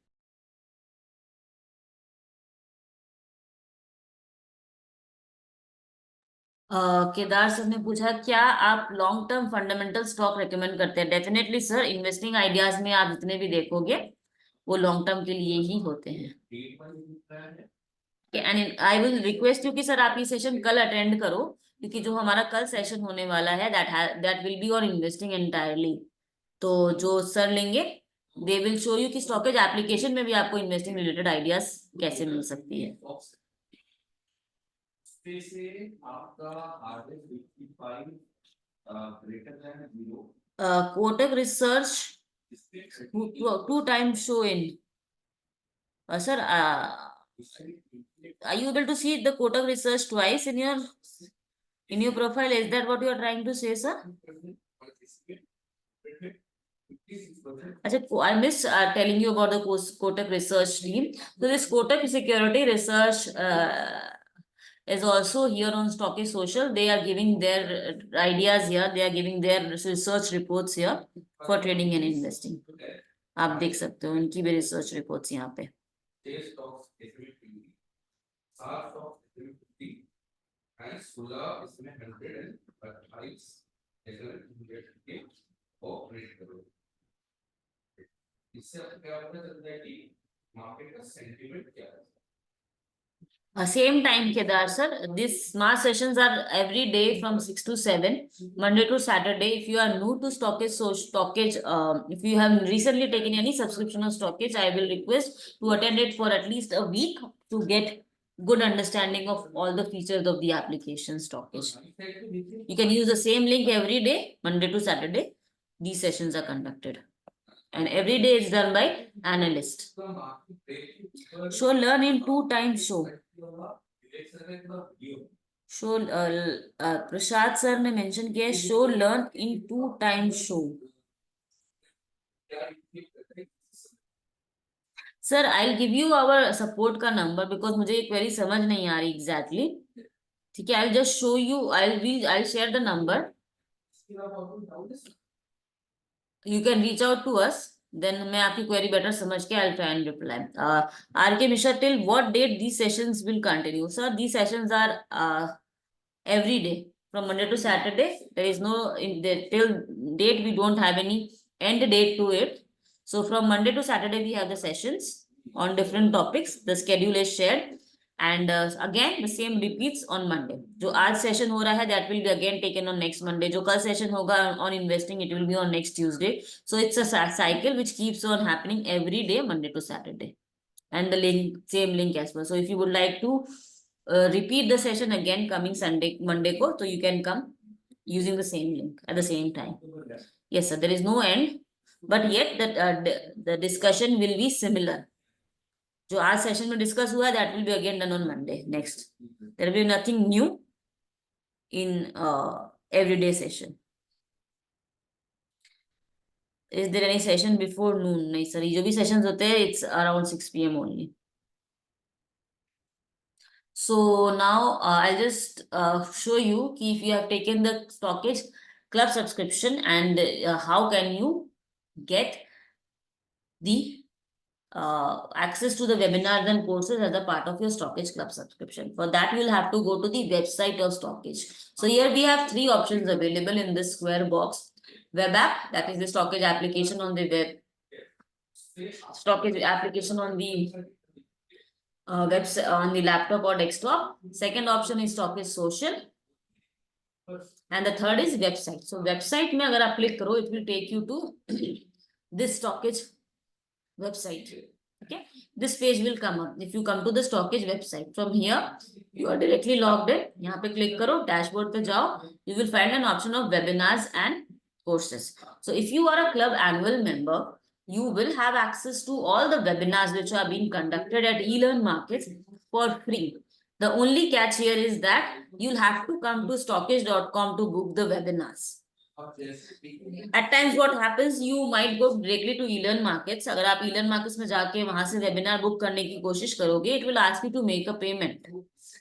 Kedar sir ने पूछा क्या आप long term fundamental stock recommend करते हैं? Definitely sir, investing ideas में आप जितने भी देखोगे वो लॉन्ग टर्म के लिए ही होते हैं. And I will request you कि सर आप ये सेशन कल अटेंड करो, क्योंकि जो हमारा कल सेशन होने वाला है that will be on investing entirely. तो जो सर लेंगे दे विल शो यू कि स्टॉकेज एप्लीकेशन में भी आपको इन्वेस्टिंग रिलेटेड आइडियाज कैसे मिल सकती है. Kotak Research, two times show in. Sir, are you able to see the Kotak Research twice in your profile? Is that what you are trying to say, sir? I missed telling you about the Kotak Research team. So this Kotak Security Research is also here on StockEdge Social. They are giving their ideas here. They are giving their research reports here for trading and investing. आप देख सकते हो उनकी भी research reports यहाँ पे. Same time, Kedar sir. These smart sessions are every day from 6 to 7, Monday to Saturday. If you are new to StockEdge, if you have recently taken any subscription of StockEdge, I will request to attend it for at least a week to get good understanding of all the features of the application StockEdge. You can use the same link every day, Monday to Saturday. These sessions are conducted. And every day it's done by analyst. Show learn in 2 times show. Show Prashad sir ने mention किया show learn in 2 times show. Sir, I'll give you our support का number because मुझे ये query समझ नहीं आ रही exactly. ठीक है, I'll just show you. I'll share the number. You can reach out to us. Then मैं आपकी query better समझ के I'll try and reply. RK Mishra, till what date these sessions will continue? Sir, these sessions are every day from Monday to Saturday. There is no till date we don't have any end date to it. So from Monday to Saturday we have the sessions on different topics. The schedule is shared. And again the same repeats on Monday. जो आज session हो रहा है that will be again taken on next Monday. जो कल session होगा on investing it will be on next Tuesday. So it's a cycle which keeps on happening every day Monday to Saturday. And the same link as well. So if you would like to repeat the session again coming Monday ko, so you can come using the same link at the same time. Yes sir, there is no end, but yet that the discussion will be similar. जो आज session में discuss हुआ that will be again done on Monday next. There will be nothing new in everyday session. Is there any session before noon? नहीं sir, जो भी sessions होते हैं it's around 6 PM only. So now I'll just show you if you have taken the StockEdge Club subscription and how can you get the access to the webinars and courses as a part of your StockEdge Club subscription. For that, you'll have to go to the website of StockEdge. So here we have three options available in this square box. Web app, that is the StockEdge application on the web. StockEdge application on the website, on the laptop or desktop. Second option is StockEdge social. And the third is website. So website में अगर आप click करो, it will take you to this StockEdge website. Okay, this page will come up. If you come to the StockEdge website, from here you are directly logged in. यहाँ पे click करो, dashboard पे जाओ. You will find an option of webinars and courses. So if you are a club annual member, you will have access to all the webinars which are being conducted at eLearn Markets for free. The only catch here is that you'll have to come to stockage.com to book the webinars. At times what happens, you might go directly to eLearn Markets. अगर आप eLearn Markets में जाके वहां से webinar book करने की कोशिश करोगे, it will ask you to make a payment,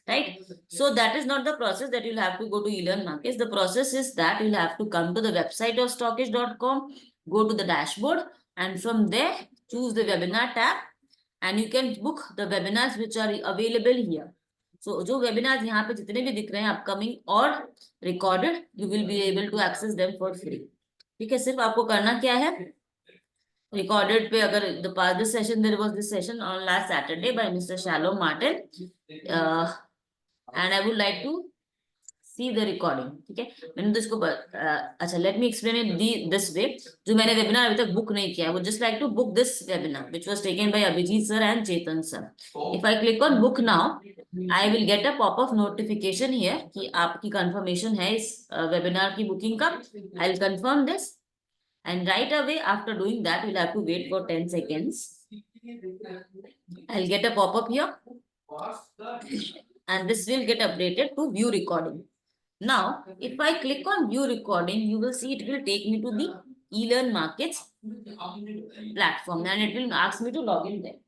right? So that is not the process that you'll have to go to eLearn Markets. The process is that you'll have to come to the website of stockage.com, go to the dashboard, and from there choose the webinar tab, and you can book the webinars which are available here. So जो webinars यहाँ पे जितने भी दिख रहे हैं upcoming और recorded, you will be able to access them for free. ठीक है, सिर्फ आपको करना क्या है, recorded पे अगर the past this session, there was this session on last Saturday by Mr. Shalom Martin, and I would like to see the recording. ठीक है, मैंने तो इसको अच्छा, let me explain it this way. जो मैंने webinar अभी तक book नहीं किया है, would just like to book this webinar which was taken by Abhijit sir and Chetan sir. If I click on book now, I will get a pop-up notification here कि आपकी confirmation है इस webinar की booking का. I'll confirm this, and right away after doing that, you'll have to wait for 10 seconds. I'll get a pop-up here, and this will get updated to view recording. Now, if I click on view recording, you will see it will take me to the eLearn Markets platform, and it will ask me to log in there.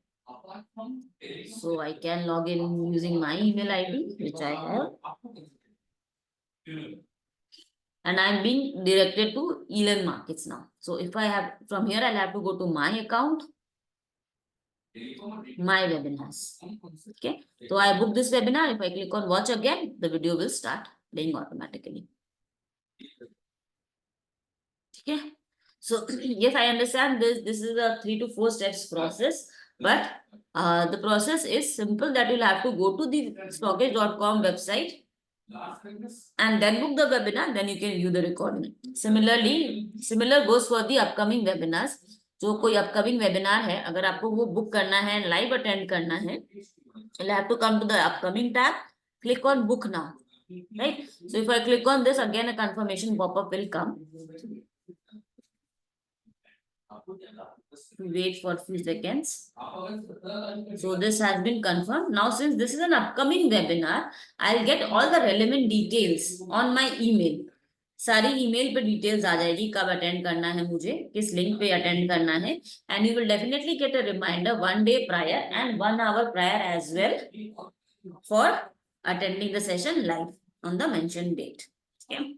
So I can log in using my email ID, which I have. And I'm being directed to eLearn Markets now. So if I have, from here, I'll have to go to my account, my webinars. Okay. So I booked this webinar. If I click on watch again, the video will start playing automatically. Okay. So yes, I understand this is a 3 to 4 steps process, but the process is simple, that you'll have to go to the stockage.com website and then book the webinar, then you can view the recording. Similar goes for the upcoming webinars. जो कोई upcoming webinar है, अगर आपको वो book करना है, live attend करना है, you'll have to come to the upcoming tab, click on book now, right? So if I click on this, again a confirmation pop-up will come. Wait for a few seconds. So this has been confirmed. Now, since this is an upcoming webinar, I'll get all the relevant details on my email. सारी email पे details आ जाएगी, कब attend करना है मुझे, किस link पे attend करना है, and you will definitely get a reminder 1 day prior and 1 hour prior as well for attending the session live on the mentioned date. Okay.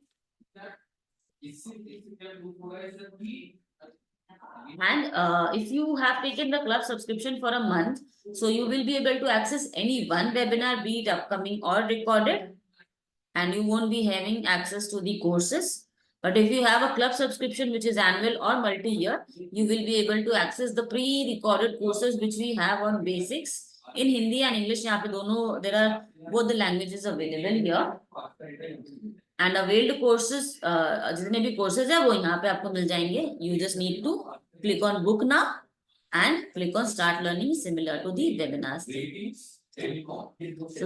And if you have taken the club subscription for a month, so you will be able to access any one webinar, be it upcoming or recorded, and you won't be having access to the courses. But if you have a club subscription which is annual or multi-year, you will be able to access the pre-recorded courses which we have on basics in Hindi and English. यहाँ पे दोनों, there are both the languages available here. And availed courses, जितने भी courses है वो यहाँ पे आपको मिल जाएंगे. You just need to click on book now and click on start learning, similar to the webinars. So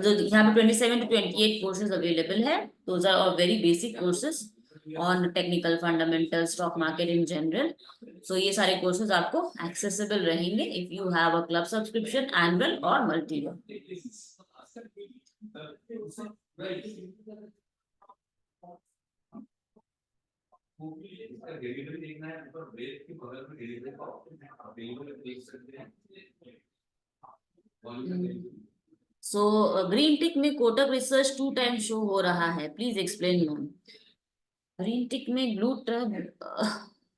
यहाँ पे 27 to 28 courses available है. Those are all very basic courses on technical fundamentals, stock market in general. So ये सारे courses आपको accessible रहेंगे if you have a club subscription, annual or multi-year. So green tick में Kotak research 2 times show हो रहा है. Please explain ma'am. Green tick में blue,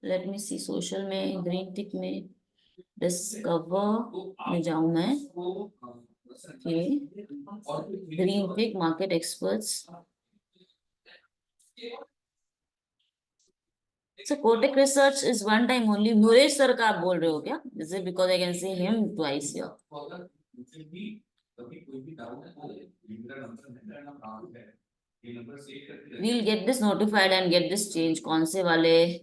let me see, social में ग्रीन टिक में डिस्कवर में जाऊं मैं, green pick market experts. So Kotak Research is one time only. Muresh sir का आप बोल रहे हो क्या? Is it because I can see him twice here? We'll get this notified and get this change. कौन से वाले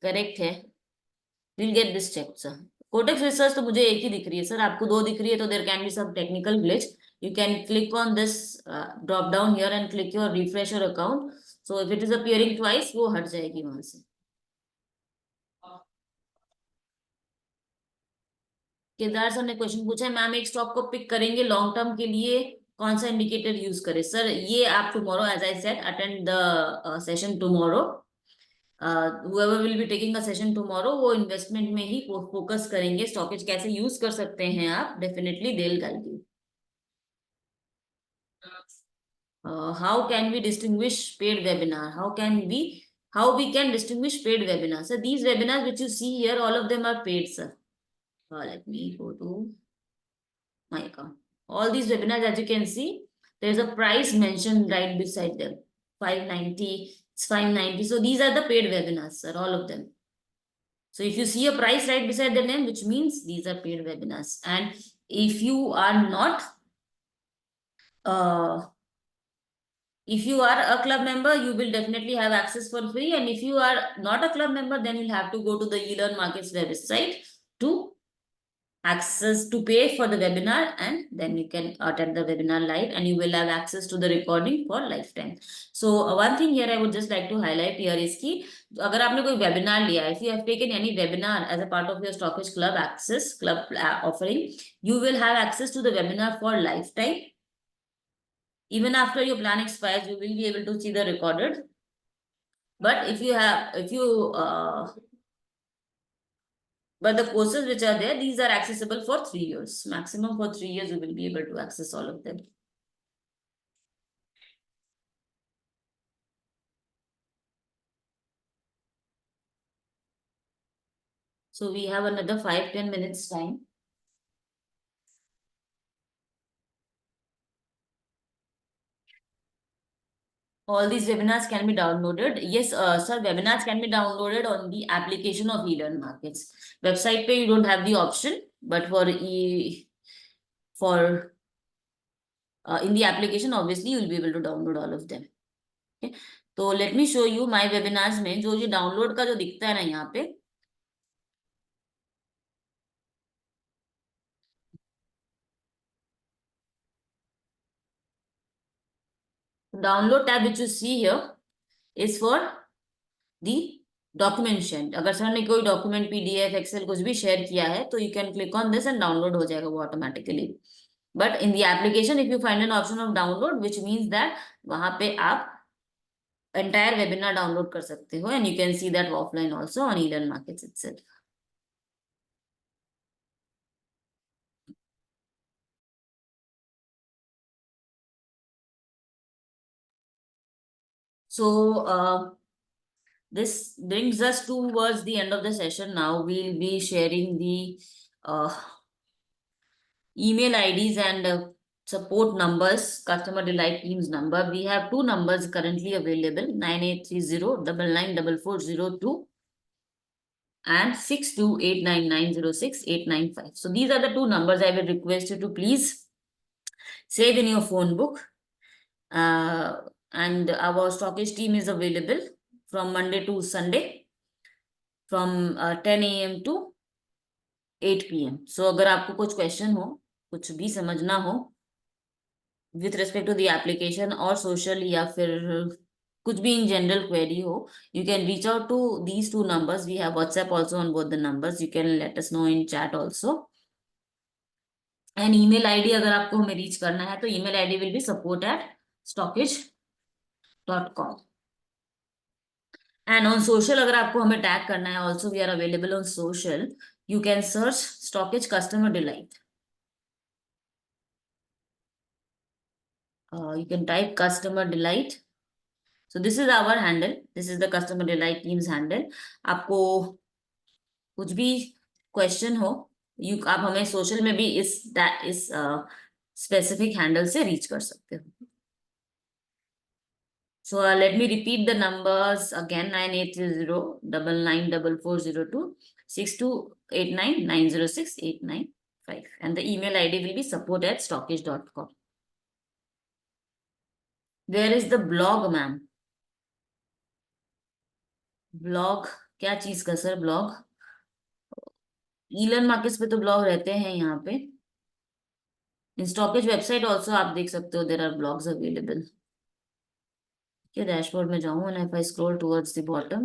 करेक्ट है? We'll get this checked, sir. Kotak Research तो मुझे एक ही दिख रही है सर, आपको दो दिख रही है तो there can be some technical glitch. You can click on this drop down here and click your refresh your account. So if it is appearing twice, वो हट जाएगी वहां से। केदार सर ने क्वेश्चन पूछा है, मैम एक स्टॉक को पिक करेंगे लॉन्ग टर्म के लिए कौन सा इंडिकेटर यूज करें? सर ये आप tomorrow, as I said, attend the session tomorrow. whoever will be taking a session tomorrow वो इन्वेस्टमेंट में ही फोकस करेंगे। स्टॉकेज कैसे यूज कर सकते हैं आप, definitely they will guide you. How can we distinguish paid webinar? how we can distinguish paid webinars? So these webinars which you see here, all of them are paid, sir. Let me go to my account. All these webinars, as you can see, there's a price mentioned right beside them. 590, it's 590. So these are the paid webinars, sir, all of them. So if you see a price right beside the name, which means these are paid webinars. And if you are not, if you are a club member, you will definitely have access for free. And if you are not a club member, then you'll have to go to the eLearn Markets website to access to pay for the webinar, and then you can attend the webinar live and you will have access to the recording for lifetime. So one thing here I would just like to highlight here is कि अगर आपने कोई webinar लिया, if you have taken any webinar as a part of your StockEdge club access club offering, you will have access to the webinar for lifetime. Even after your plan expires, you will be able to see the recorded. But but the courses which are there, these are accessible for 3 years. Maximum for 3 years, you will be able to access all of them. So we have another 5-10 minutes time. All these webinars can be downloaded. Yes, sir, webinars can be downloaded on the application of eLearn Markets. Website page, you don't have the option, but for in the application, obviously, you'll be able to download all of them. Okay. So let me show you my webinars में जो ये download का जो दिखता है ना यहाँ पे, download tab which you see here is for the document shared. अगर सर ने कोई document PDF Excel कुछ भी share किया है तो you can click on this and download हो जाएगा वो automatically. But in the application if you find an option of download, which means that वहां पे आप entire webinar download कर सकते हो, and you can see that offline also on eLearn Markets itself. So this brings us towards the end of the session. Now we'll be sharing the email IDs and support numbers, customer delight team's number. We have two numbers currently available, 9830994402 and 6289906895. So these are the two numbers I will request you to please save in your phone book. And our stockage team is available from Monday to Sunday from 10 a.m. to 8 p.m. So अगर आपको कुछ question हो, कुछ भी समझना हो with respect to the application or social या फिर कुछ भी in general query हो, you can reach out to these two numbers. We have WhatsApp also on both the numbers. You can let us know in chat also. And email ID अगर आपको हमें reach करना है तो email ID will be support@stockage.com. And on social अगर आपको हमें tag करना है, also we are available on social. You can search StockEdge Customer Delight. You can type Customer Delight. So this is our handle. This is the Customer Delight team's handle. आपको कुछ भी question हो, आप हमें social में भी इस specific handle से रीच कर सकते हो. So let me repeat the numbers again: 9830 6289906895, and the email ID will be support@stockage.com. There is the blog, ma'am. Blog क्या चीज का सर? ब्लॉग ईलन मार्केट्स पे तो ब्लॉग रहते हैं यहाँ पे. इन स्टॉकेज वेबसाइट ऑल्सो आप देख सकते हो, देर आर ब्लॉग्स अवेलेबल. क्या डैशबोर्ड में जाऊँ and if I scroll towards the bottom,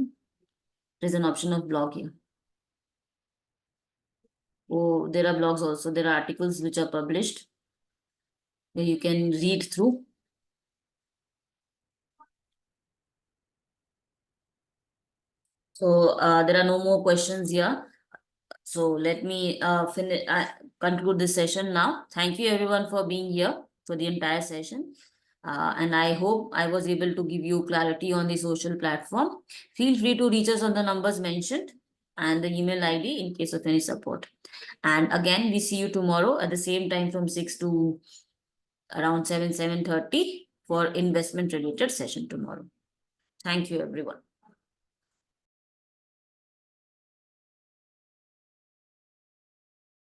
there is an option of blog here. Oh, there are blogs also. There are articles which are published where you can read through. So there are no more questions here. So let me conclude this session now. Thank you everyone for being here for the entire session. And I hope I was able to give you clarity on the social platform. Feel free to reach us on the numbers mentioned and the email ID in case of any support. And again, we see you tomorrow at the same time from 6 to around 7:30 for investment related session tomorrow. Thank you, everyone.